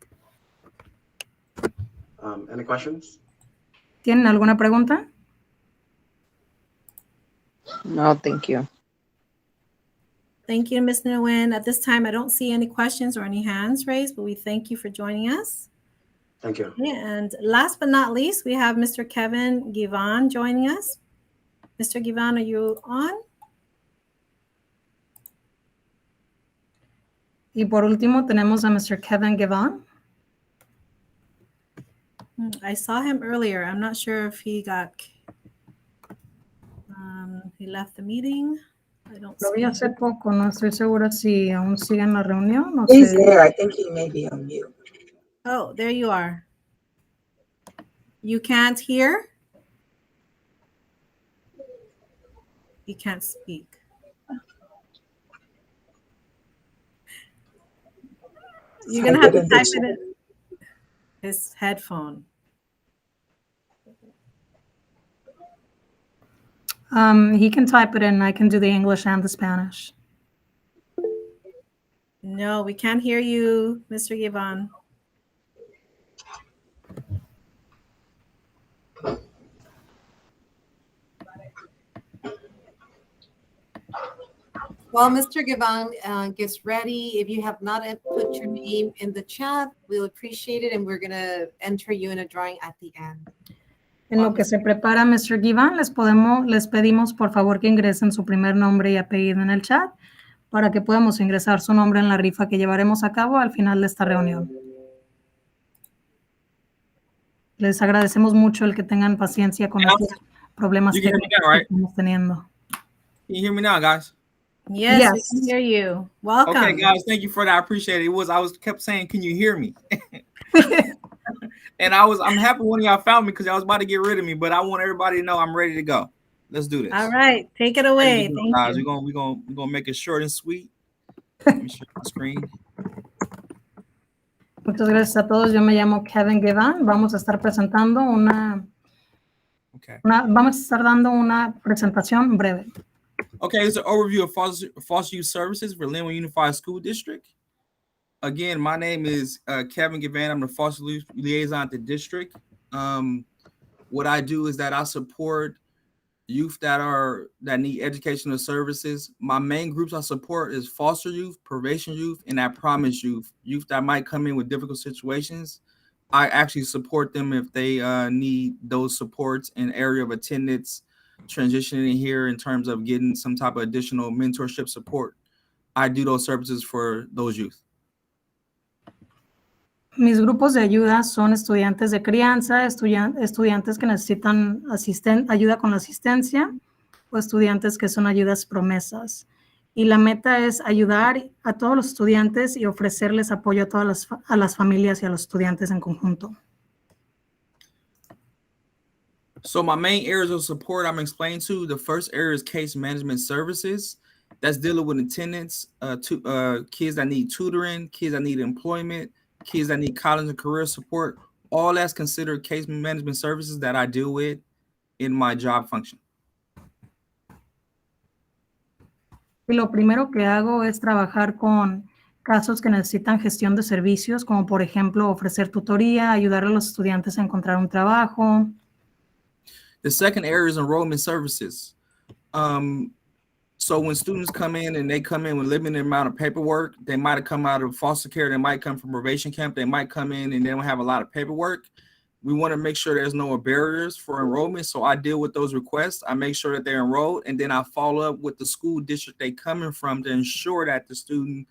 Any questions? ¿Tienen alguna pregunta? No, thank you. Thank you, Ms. Nguyen. At this time, I don't see any questions or any hands raised, but we thank you for joining us. Thank you. And last but not least, we have Mr. Kevin Givan joining us. Mr. Givan, are you on? Y por último, tenemos a Mr. Kevin Givan. I saw him earlier. I'm not sure if he he left the meeting. I don't Lo vi see hace poco, no estoy segura si aún sigue en la reunión. No He's sé. there. I think he may be on mute. Oh, there you are. You can't hear? You can't speak. You're going to have to type it in his headphone. He can type it in. I can do the English and the Spanish. No, we can't hear you, Mr. Givan. While Mr. Givan gets ready, if you have not put your name in the chat, we'll appreciate it, and we're going to enter you in a drawing at the end. En lo que se prepara Mr. Givan, les pedimos por favor que ingresen su primer nombre y apellido en el chat para que podamos ingresar su nombre en la rifa que llevaremos a cabo al final de esta reunión. Les agradecemos mucho el que tengan paciencia con estos problemas You can hear me técnicos now, que right? estamos teniendo. Can you hear me now, guys? Yes, we Yes. can hear you. Welcome. Okay, guys, thank you for that. I appreciate it. I kept saying, can you hear me? And I'm happy when y'all found me because y'all was about to get rid of me, but I want everybody to know I'm ready to go. Let's do this. All right, take it away. Thank guys. you. We're gonna make it short and sweet. Let me share my screen. Muchas gracias a todos. Yo me llamo Kevin Givan. Vamos a estar presentando vamos a estar dando una presentación breve. Okay, it's an overview of foster youth services for Linwood Unified School District. Again, my name is Kevin Givan. I'm the foster youth liaison at the district. What I do is that I support youth that need educational services. My main groups I support is foster youth, probation youth, and that promise youth that might come in with difficult situations. I actually support them if they need those supports in area of attendance, transitioning here in terms of getting some type of additional mentorship support. I do those services for those youth. Mis grupos de ayuda son estudiantes de crianza, estudiantes que necesitan ayuda con la asistencia o estudiantes que son ayudas promesas. Y la meta es ayudar a todos los estudiantes y ofrecerles apoyo a las familias y a los estudiantes en conjunto. So my main areas of support I'm explaining to, the first area is case management services. That's dealing with attendance, kids that need tutoring, kids that need employment, kids that need college and career support. All that's considered case management services that I deal with in my job function. Y lo primero que hago es trabajar con casos que necesitan gestión de servicios, como por ejemplo ofrecer tutoría, ayudar a los estudiantes a encontrar un trabajo. The second area is enrollment services. So when students come in and they come in with limited amount of paperwork, they might have come out of foster care, they might come from probation camp, they might come in and they don't have a lot of paperwork. We want to make sure there's no barriers for enrollment. So I deal with those requests. I make sure that they're enrolled, and then I follow up with the school district they coming from to ensure that the student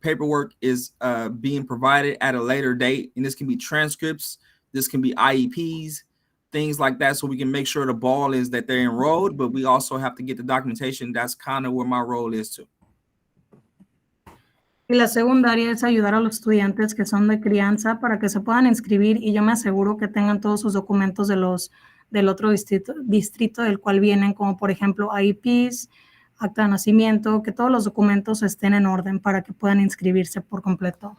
paperwork is being provided at a later date. And this can be transcripts, this can be IEPs, things like that, so we can make sure the ball is that they're enrolled, but we also have to get the documentation. That's kind of where my role is too. Y la segunda área es ayudar a los estudiantes que son de crianza para que se puedan inscribir y yo me aseguro que tengan todos sus documentos del otro distrito del cual vienen, como por ejemplo IEPs, acta de nacimiento, que todos los documentos estén en orden para que puedan inscribirse por completo.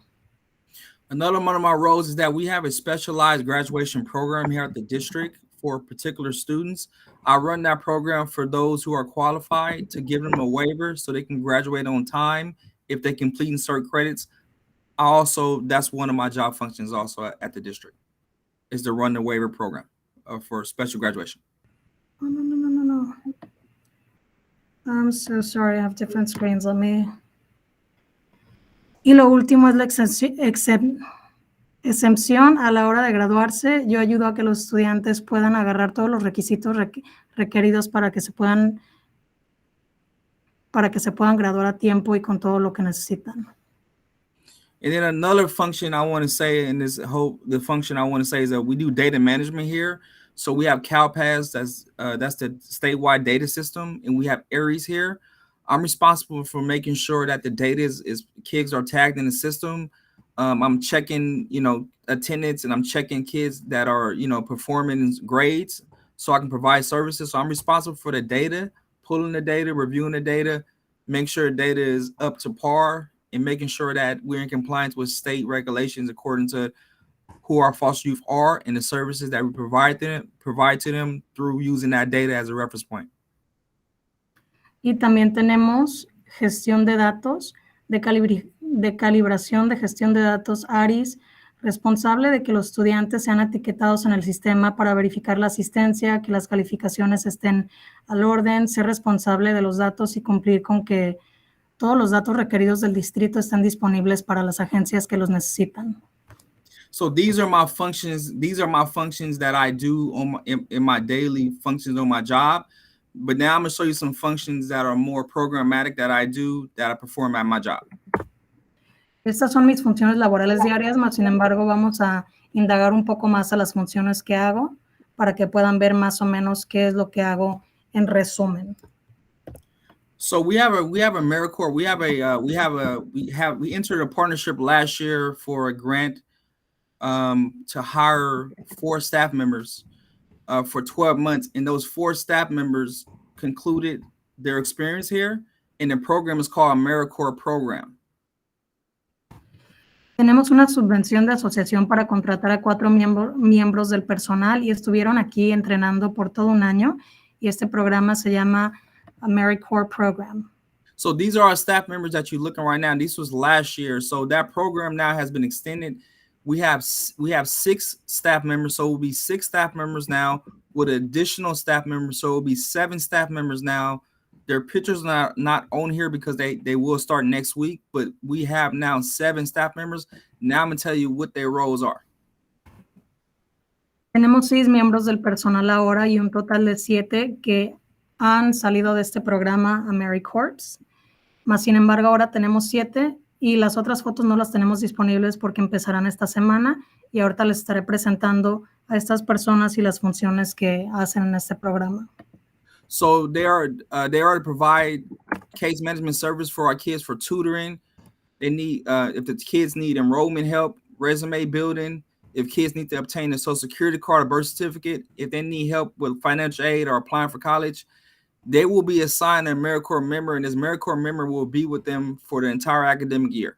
Another one of my roles is that we have a specialized graduation program here at the district for particular students. I run that program for those who are qualified to give them a waiver so they can graduate on time if they complete and cert credits. That's one of my job functions also at the district, is to run the waiver program for special graduation. No. I'm so sorry, I have different screens. Y lo último es la exención a la hora de graduarse. Yo ayudo a que los estudiantes puedan agarrar todos los requisitos requeridos para que se puedan graduar a tiempo y con todo lo que necesitan. And then another function I want to say, the function I want to say is that we do data management here. So we have CalPAS, that's the statewide data system, and we have Aries here. I'm responsible for making sure that the data is kids are tagged in the system. I'm checking, attendance, and I'm checking kids that are, performing grades so I can provide services. So I'm responsible for the data, pulling the data, reviewing the data, make sure data is up to par, and making sure that we're in compliance with state regulations according to who our foster youth are and the services that we provide to them through using that data as a reference point. Y también tenemos gestión de datos, de calibración de gestión de datos ARIS, responsable de que los estudiantes sean etiquetados en el sistema para verificar la asistencia, que las calificaciones estén al orden, ser responsable de los datos y cumplir con que todos los datos requeridos del distrito estén disponibles para las agencias que los necesitan. So these are my functions. These are my functions that I do on in my daily functions on my job. But now I'm going to show you some functions that are more programmatic that I perform at my job. Estas son mis funciones laborales diarias, mas sin embargo vamos a indagar un poco más a las funciones que hago para que puedan ver más o menos qué es lo que hago en resumen. So we have AmeriCorps. We entered a partnership last year for a grant to hire 4 staff members for 12 months, and those 4 staff members concluded their experience here, and the program is called AmeriCorps Program. Tenemos una subvención de asociación para contratar a 4 miembros del personal y estuvieron aquí entrenando por todo un año, y este programa se llama AmeriCorps Program. So these are our staff members that you're looking right now. This was last year. So that program now has been extended. We have 6 staff members. So it will be 6 staff members now with additional staff members. So it will be 7 staff members now. Their pictures are not on here because they will start next week, but we have now 7 staff members. Now I'm going to tell you what their roles are. Tenemos 6 miembros del personal ahora y un total de 7 que han salido de este programa AmeriCorps. Mas, sin embargo, ahora tenemos 7 y las otras fotos no las tenemos disponibles porque empezarán esta semana, y ahorita les estaré presentando a estas personas y las funciones que hacen en este programa. So they are to provide case management service for our kids for tutoring. They need if the kids need enrollment help, resume building, if kids need to obtain a social security card or birth certificate, if they need help with financial aid or applying for college, they will be assigned an AmeriCorps member, and this AmeriCorps member will be with them for the entire academic year.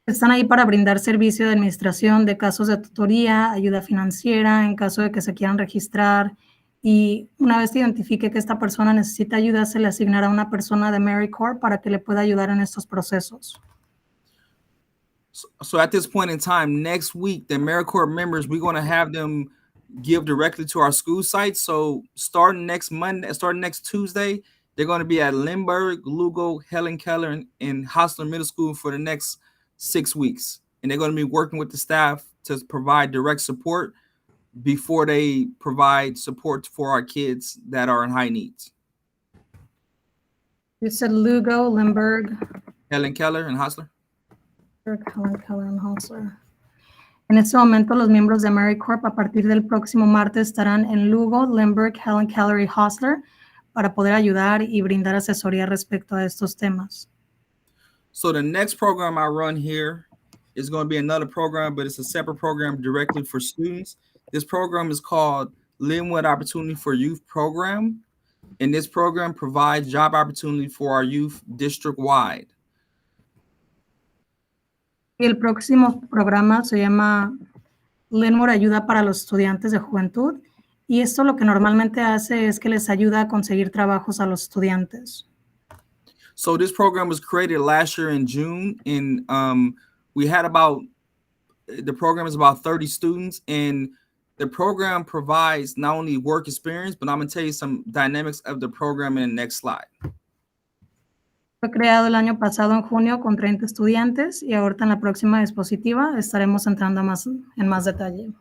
Están ahí para brindar servicio de administración de casos de tutoría, ayuda financiera en caso de que se quieran registrar, y una vez se identifique que esta persona necesita ayuda, se le asignará una persona de AmeriCorps para que le pueda ayudar en estos procesos. So at this point in time, next week, the AmeriCorps members, we're going to have them give directly to our school sites. So starting next Tuesday, they're going to be at Lindbergh, Lugo, Helen Keller, and Hostler Middle School for the next 6 weeks. And they're going to be working with the staff to provide direct support before they provide support for our kids that are in high needs. You said Lugo, Lindbergh, Helen Keller, and Hostler. Helen Keller and Hostler. En este momento, los miembros de AmeriCorps a partir del próximo martes estarán en Lugo, Lindbergh, Helen Keller y Hostler para poder ayudar y brindar asesoría respecto a estos temas. So the next program I run here is going to be another program, but it's a separate program directly for students. This program is called Linwood Opportunity for Youth Program, and this program provides job opportunity for our youth district-wide. Y el próximo programa se llama Linwood Ayuda para los Estudiantes de Juventud, y esto lo que normalmente hace es que les ayuda a conseguir trabajos a los estudiantes. So this program was created last year in June, and the program is about 30 students, and the program provides not only work experience, but I'm going to tell you some dynamics of the program in the next slide. Fue creado el año pasado en junio con 30 estudiantes, y ahorita en la próxima diapositiva estaremos entrando en más detalle.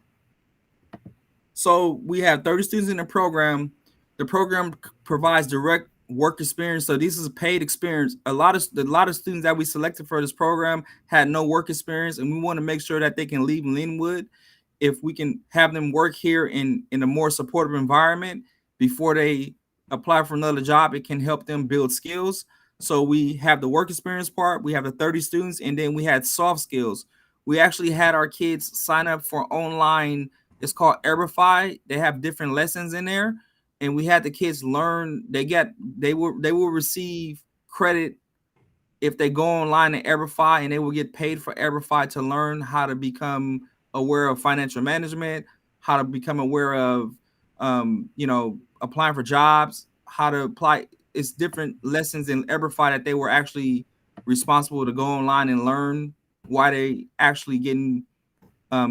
So we have 30 students in the program. The program provides direct work experience. So this is a paid experience. A lot of students that we selected for this program had no work experience, and we want to make sure that they can leave Linwood. If we can have them work here in a more supportive environment before they apply for another job, it can help them build skills. So we have the work experience part, we have the 30 students, and then we had soft skills. We actually had our kids sign up for online, it's called Everify. They have different lessons in there, and we had the kids learn. They will receive credit if they go online to Everify, and they will get paid for Everify to learn how to become aware of financial management, how to become aware of applying for jobs, how to apply. It's different lessons in Everify that they were actually responsible to go online and learn why they actually getting.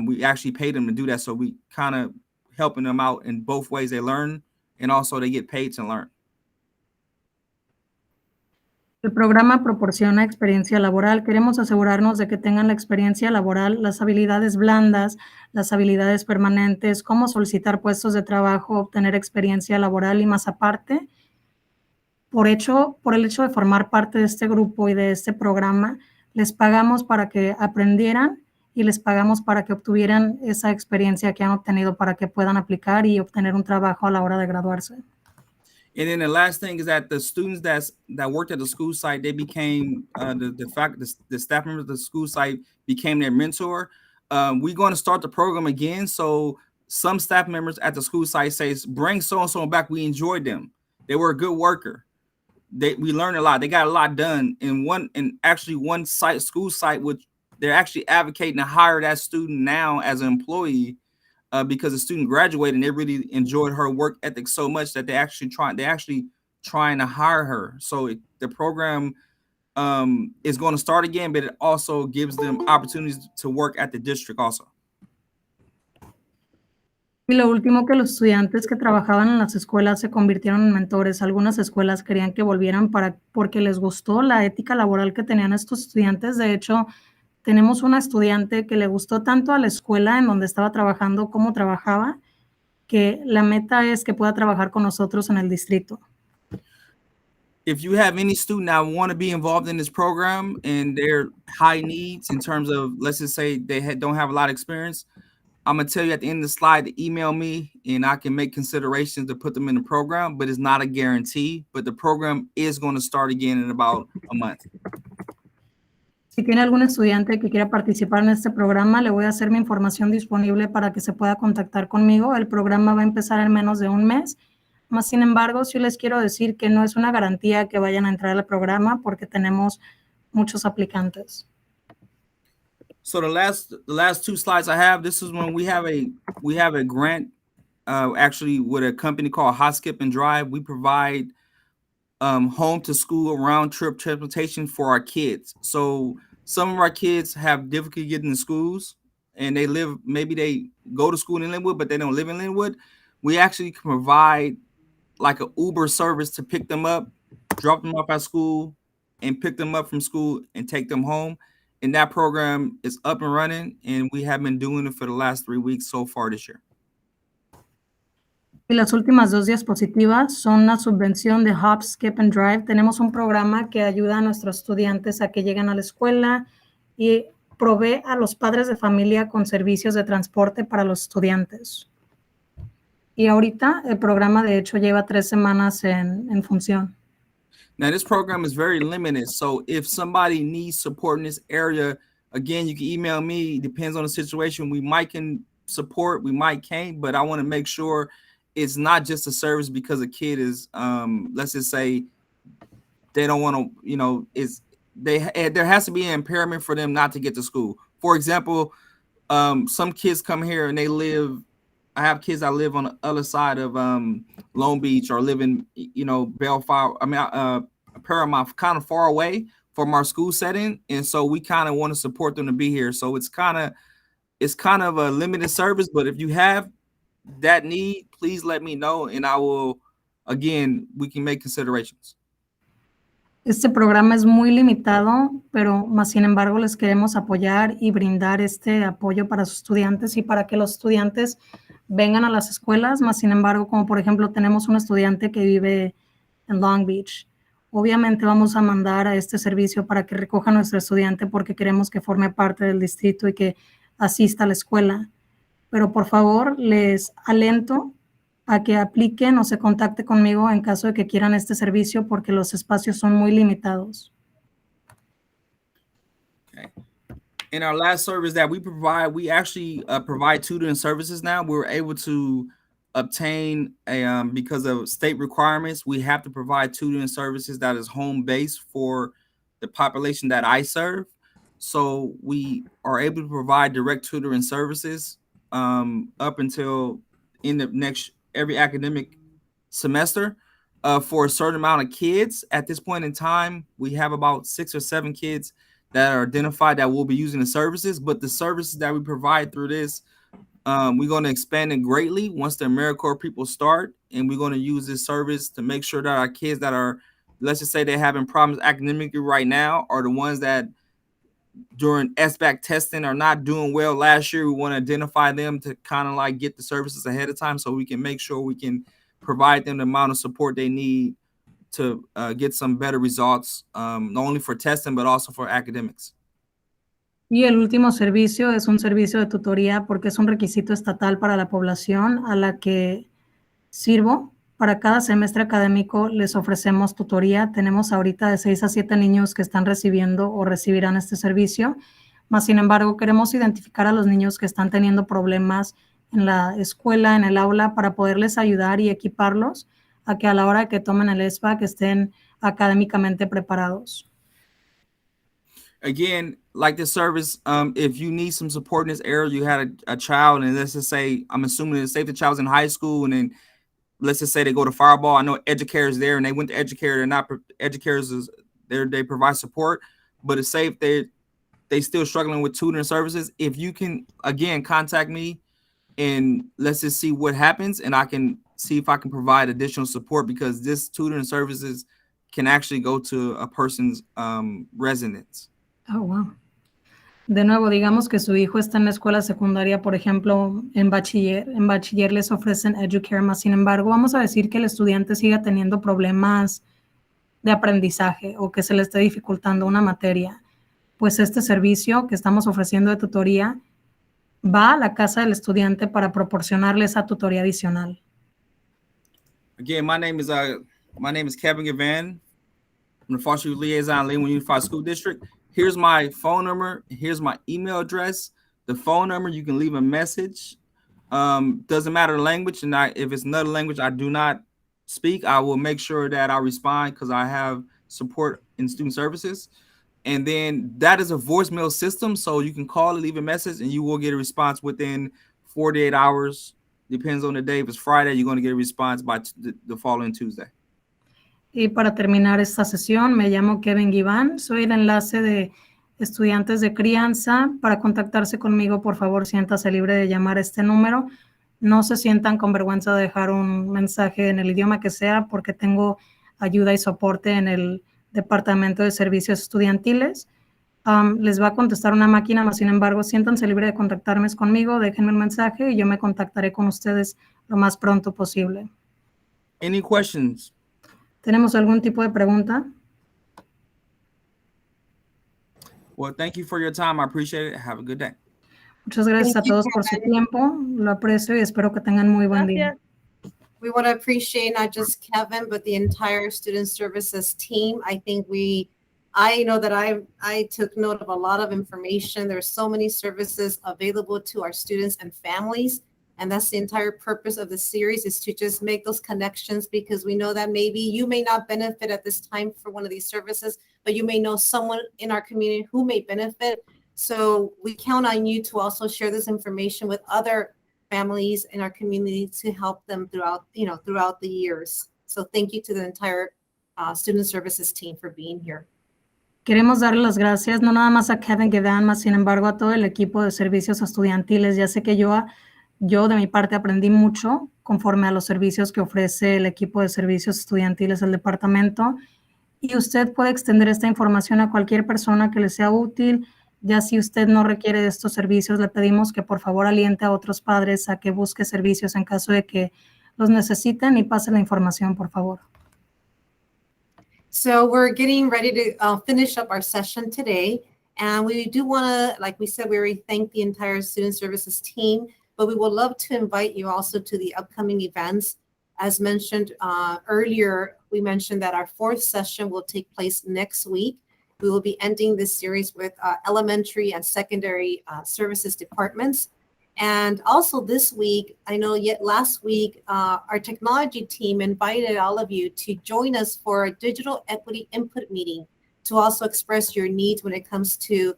We actually paid them to do that, so we kind of helping them out in both ways. They learn, and also they get paid to learn. El programa proporciona experiencia laboral. Queremos asegurarnos de que tengan la experiencia laboral, las habilidades blandas, las habilidades permanentes, cómo solicitar puestos de trabajo, obtener experiencia laboral y más aparte, por el hecho de formar parte de este grupo y de este programa, les pagamos para que aprendieran y les pagamos para que obtuvieran esa experiencia que han obtenido para que puedan aplicar y obtener un trabajo a la hora de graduarse. And then the last thing is that the students that worked at the school site, they became the staff members of the school site became their mentor. We're going to start the program again. So some staff members at the school site says, bring so-and-so back. We enjoyed them. They were a good worker. We learned a lot. They got a lot done. And one school site, which they're actually advocating to hire that student now as an employee. Because the student graduated and they really enjoyed her work ethic so much that they're actually trying to hire her. So the program is going to start again, but it also gives them opportunities to work at the district also. Y lo último, que los estudiantes que trabajaban en las escuelas se convirtieron en mentores. Algunas escuelas querían que volvieran porque les gustó la ética laboral que tenían estos estudiantes. De hecho, tenemos una estudiante que le gustó tanto a la escuela en donde estaba trabajando, cómo trabajaba, que la meta es que pueda trabajar con nosotros en el distrito. If you have any student that want to be involved in this program and they're high needs in terms of, let's just say don't have a lot of experience, I'm going to tell you at the end of the slide to email me and I can make considerations to put them in the program, but it's not a guarantee. But the program is going to start again in about a month. Si tiene algún estudiante que quiera participar en este programa, le voy a hacer mi información disponible para que se pueda contactar conmigo. El programa va a empezar en menos de un mes. Más sin embargo, sí les quiero decir que no es una garantía que vayan a entrar al programa porque tenemos muchos aplicantes. So the last two slides I have, this is when we have a grant actually with a company called Housekeeping Drive. We provide home to school round trip transportation for our kids. So some of our kids have difficulty getting to schools and maybe they go to school in Linwood, but they don't live in Linwood. We actually can provide like an Uber service to pick them up, drop them off at school and pick them up from school and take them home. And that program is up and running and we have been doing it for the last 3 weeks so far this year. Y las últimas dos diapositivas son la subvención de Housekeeping Drive. Tenemos un programa que ayuda a nuestros estudiantes a que lleguen a la escuela y provee a los padres de familia con servicios de transporte para los estudiantes. Y ahorita el programa de hecho lleva 3 semanas en función. Now this program is very limited. So if somebody needs support in this area, again, you can email me. It depends on the situation. We might can support, we might can't, but I want to make sure it's not just a service because a kid is, let's just say they don't want to, there has to be an impairment for them not to get to school. For example, some kids come here and I have kids that live on the other side of Long Beach or live in, Bellflower, Paramount, kind of far away from our school setting. And so we kind of want to support them to be here. So it's kind of a limited service, but if you have that need, please let me know and I will, again, we can make considerations. Este programa es muy limitado, pero más sin embargo les queremos apoyar y brindar este apoyo para sus estudiantes y para que los estudiantes vengan a las escuelas. Más sin embargo, como por ejemplo tenemos un estudiante que vive en Long Beach. Obviamente vamos a mandar a este servicio para que recoja a nuestro estudiante porque queremos que forme parte del distrito y que asista a la escuela. Pero por favor, les alento a que apliquen o se contacte conmigo en caso de que quieran este servicio porque los espacios son muy limitados. Okay. In our last service that we actually provide tutoring services now. We're able to obtain because of state requirements, we have to provide tutoring services that is home-based for the population that I serve. So we are able to provide direct tutoring services up until in the every academic semester for a certain amount of kids. At this point in time, we have about 6 or 7 kids that are identified that will be using the services, but the services that we provide through this, we're going to expand it greatly once the AmeriCorps people start, and we're going to use this service to make sure that our kids that let's just say they're having problems academically right now, or the ones that during SBAC testing are not doing well last year. We want to identify them to kind of like get the services ahead of time so we can make sure we can provide them the amount of support they need to get some better results, not only for testing, but also for academics. Y el último servicio es un servicio de tutoría porque es un requisito estatal para la población a la que sirvo. Para cada semestre académico les ofrecemos tutoría. Tenemos ahorita de 6 a 7 niños que están recibiendo o recibirán este servicio. Más sin embargo, queremos identificar a los niños que están teniendo problemas en la escuela, en el aula, para poderles ayudar y equiparlos a que a la hora que tomen el SBAC estén académicamente preparados. Again, like this service, if you need some support in this area, you had a child, and let's just say, I'm assuming it's safe the child's in high school, and then let's just say they go to Fireball. I know educators there, and they went to educator. They're not educators. They provide support, but it's safe. They still struggling with tutoring services. If you can, again, contact me, and let's just see what happens, and I can see if I can provide additional support, because this tutoring services can actually go to a person's residence. Oh, wow. De nuevo, digamos que su hijo está en la escuela secundaria, por ejemplo, en bachiller. En bachiller les ofrecen Educare, más sin embargo, vamos a decir que el estudiante siga teniendo problemas de aprendizaje o que se le esté dificultando una materia. Pues este servicio que estamos ofreciendo de tutoría va a la casa del estudiante para proporcionarle esa tutoría adicional. Again, my name is Kevin Gavan. I'm the Foster Youth Liaison, Linwood Unified School District. Here's my phone number. Here's my email address. The phone number, you can leave a message. Doesn't matter the language. And if it's another language I do not speak, I will make sure that I respond, because I have support in student services. And then that is a voicemail system. So you can call and leave a message, and you will get a response within 48 hours. Depends on the day. If it's Friday, you're going to get a response by the following Tuesday. Y para terminar esta sesión, me llamo Kevin Giván, soy el enlace de estudiantes de crianza. Para contactarse conmigo, por favor, siéntase libre de llamar a este número. No se sientan con vergüenza de dejar un mensaje en el idioma que sea, porque tengo ayuda y soporte en el Departamento de Servicios Estudiantiles. Les va a contestar una máquina, mas sin embargo, siéntanse libre de contactarme conmigo, déjenme un mensaje y yo me contactaré con ustedes lo más pronto posible. Any questions? ¿Tenemos algún tipo de pregunta? Well, thank you for your time. I appreciate it. Have a good day. Muchas gracias a todos por su tiempo. Lo aprecio y espero que tengan muy buen día. We want to appreciate not just Kevin, but the entire Student Services team. I think I know that I took note of a lot of information. There's so many services available to our students and families. And that's the entire purpose of the series, is to just make those connections, because we know that maybe you may not benefit at this time for one of these services, but you may know someone in our community who may benefit. So we count on you to also share this information with other families in our community to help them throughout the years. So thank you to the entire Student Services team for being here. Queremos darle las gracias, no nada más a Kevin Gedan, más sin embargo a todo el equipo de servicios estudiantiles. Ya sé que yo de mi parte aprendí mucho conforme a los servicios que ofrece el equipo de servicios estudiantiles del departamento, y usted puede extender esta información a cualquier persona que le sea útil. Ya si usted no requiere de estos servicios, le pedimos que por favor aliente a otros padres a que busque servicios en caso de que los necesiten, y pase la información, por favor. So we're getting ready to finish up our session today. And we do want to, like we said, we already thank the entire Student Services team, but we would love to invite you also to the upcoming events. As mentioned earlier, we mentioned that our 4th session will take place next week. We will be ending this series with elementary and secondary services departments. And also this week, I know last week, our technology team invited all of you to join us for a digital equity input meeting to also express your needs when it comes to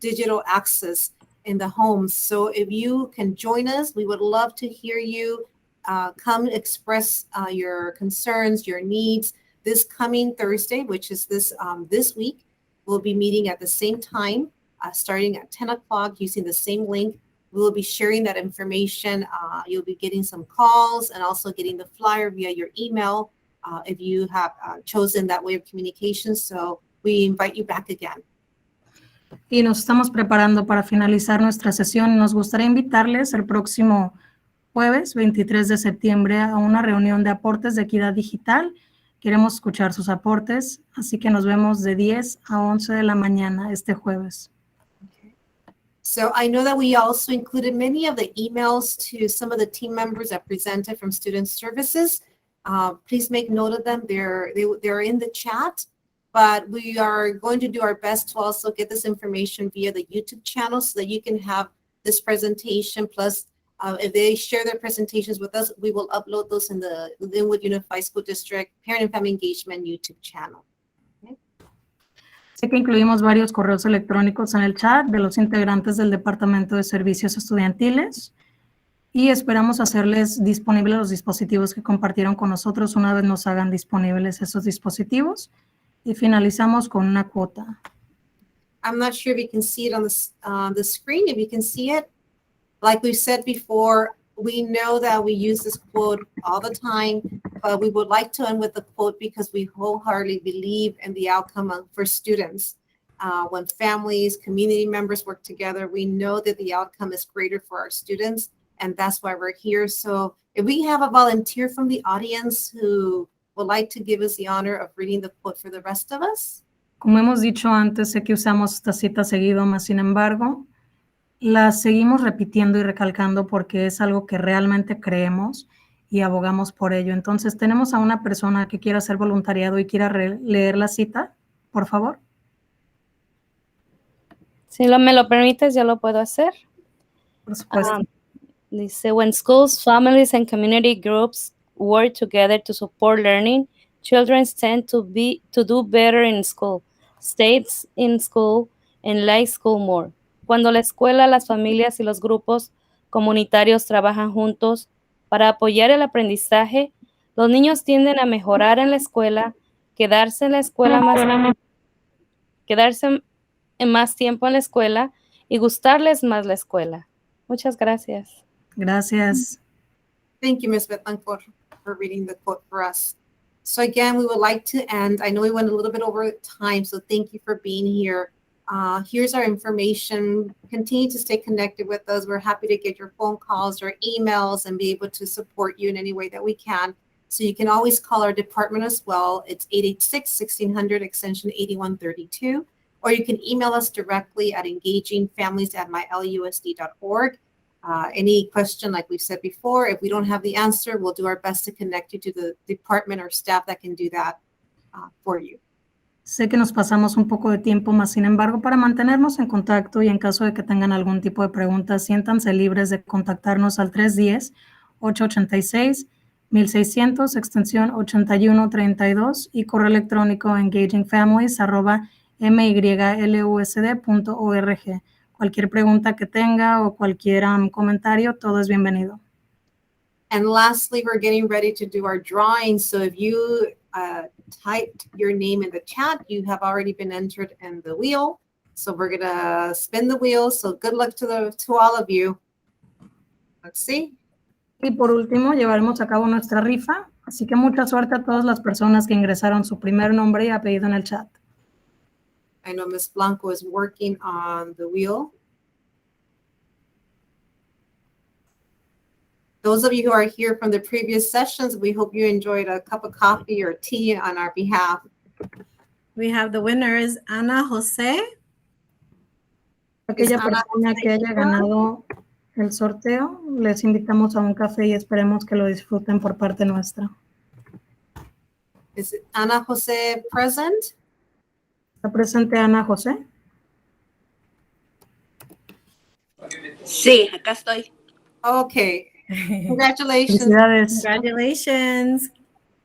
digital access in the homes. So if you can join us, we would love to hear you. Come express your concerns, your needs. This coming Thursday, which is this week, we'll be meeting at the same time, starting at 10 o'clock using the same link. We will be sharing that information. You'll be getting some calls and also getting the flyer via your email. if you have chosen that way of communication. So we invite you back again. Y nos estamos preparando para finalizar nuestra sesión. Nos gustaría invitarles el próximo jueves 23 de septiembre a una reunión de aportes de equidad digital. Queremos escuchar sus aportes, así que nos vemos de 10 a 11 de la mañana este jueves. So I know that we also included many of the emails to some of the team members that presented from Student Services. Please make note of them. They're in the chat, but we are going to do our best to also get this information via the YouTube channel so that you can have this presentation. Plus, if they share their presentations with us, we will upload those in the Linwood Unified School District Parent and Family Engagement YouTube channel. Sé que incluimos varios correos electrónicos en el chat de los integrantes del Departamento de Servicios Estudiantiles y esperamos hacerles disponibles los dispositivos que compartieron con nosotros una vez nos hagan disponibles esos dispositivos y finalizamos con una cuota. I'm not sure if you can see it on the screen. If you can see it, like we said before, we know that we use this quote all the time, but we would like to end with the quote because we wholeheartedly believe in the outcome for students. When families, community members work together, we know that the outcome is greater for our students, and that's why we're here. So if we have a volunteer from the audience who would like to give us the honor of reading the quote for the rest of us. Como hemos dicho antes, sé que usamos esta cita seguido, más sin embargo, la seguimos repitiendo y recalcando porque es algo que realmente creemos y abogamos por ello. Entonces, tenemos a una persona que quiera hacer voluntariado y quiera leer la cita, por favor. Si me lo permites, yo lo puedo hacer. Por supuesto. Dice, when schools, families, and community groups work together to support learning, children tend to do better in school, stays in school, and like school more. Cuando la escuela, las familias y los grupos comunitarios trabajan juntos para apoyar el aprendizaje, los niños tienden a mejorar en la escuela, quedarse más tiempo en la escuela y gustarles más la escuela. Muchas gracias. Gracias. Thank you, Ms. Betancourt, for reading the quote for us. So again, we would like to end. I know we went a little bit over time, so thank you for being here. Here's our information. Continue to stay connected with us. We're happy to get your phone calls or emails and be able to support you in any way that we can. So you can always call our department as well. It's 886-1600 extension 8132. Or you can email us directly at engagingfamilies@mylusd.org. Any question, like we've said before, if we don't have the answer, we'll do our best to connect you to the department or staff that can do that for you. Sé que nos pasamos un poco de tiempo, más sin embargo, para mantenernos en contacto y en caso de que tengan algún tipo de preguntas, siéntanse libres de contactarnos al 310-886-1600, extensión 8132 y correo electrónico engagingfamilies@mylusd.org. Cualquier pregunta que tenga o cualquier comentario, todo es bienvenido. And lastly, we're getting ready to do our drawing. So if you typed your name in the chat, you have already been entered in the wheel. So we're going to spin the wheel. So good luck to all of you. Let's see. Y por último, llevaremos a cabo nuestra rifa. Así que mucha suerte a todas las personas que ingresaron su primer nombre y apellido en el chat. I know Ms. Blanco is working on the wheel. Those of you who are here from the previous sessions, we hope you enjoyed a cup of coffee or tea on our behalf. We have the winners, Ana Jose. Aquella persona que haya ganado el sorteo, les invitamos a un café y esperemos que lo disfruten por parte nuestra. Is Ana Jose present? ¿Está presente Ana José? Sí, acá estoy. Okay. Congratulations. Felicidades. Congratulations.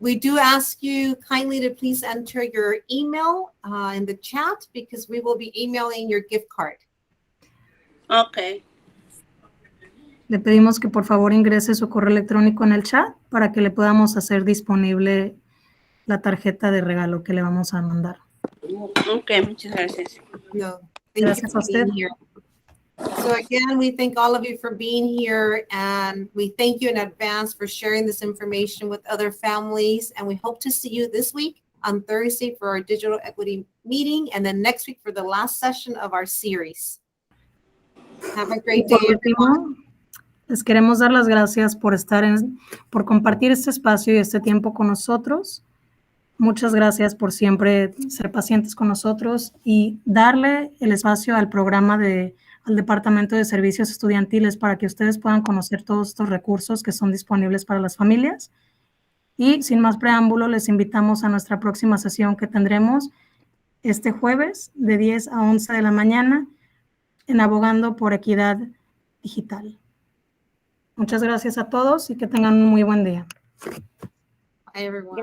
We do ask you kindly to please enter your email in the chat because we will be emailing your gift card. Okay. Le pedimos que por favor ingrese su correo electrónico en el chat para que le podamos hacer disponible la tarjeta de regalo que le vamos a mandar. Ok, muchas gracias. No, Gracias a usted. So again, we thank all of you for being here, and we thank you in advance for sharing this information with other families. And we hope to see you this week on Thursday for our digital equity meeting, and then next week for the last session of our series. Have a great day, everyone. Les queremos dar las gracias por por compartir este espacio y este tiempo con nosotros. Muchas gracias por siempre ser pacientes con nosotros y darle el espacio al programa al Departamento de Servicios Estudiantiles para que ustedes puedan conocer todos estos recursos que son disponibles para las familias. Y sin más preámbulo, les invitamos a nuestra próxima sesión que tendremos este jueves de 10 a 11 de la mañana en Abogando por Equidad Digital. Muchas gracias a todos y que tengan un muy buen día. Bye, everyone.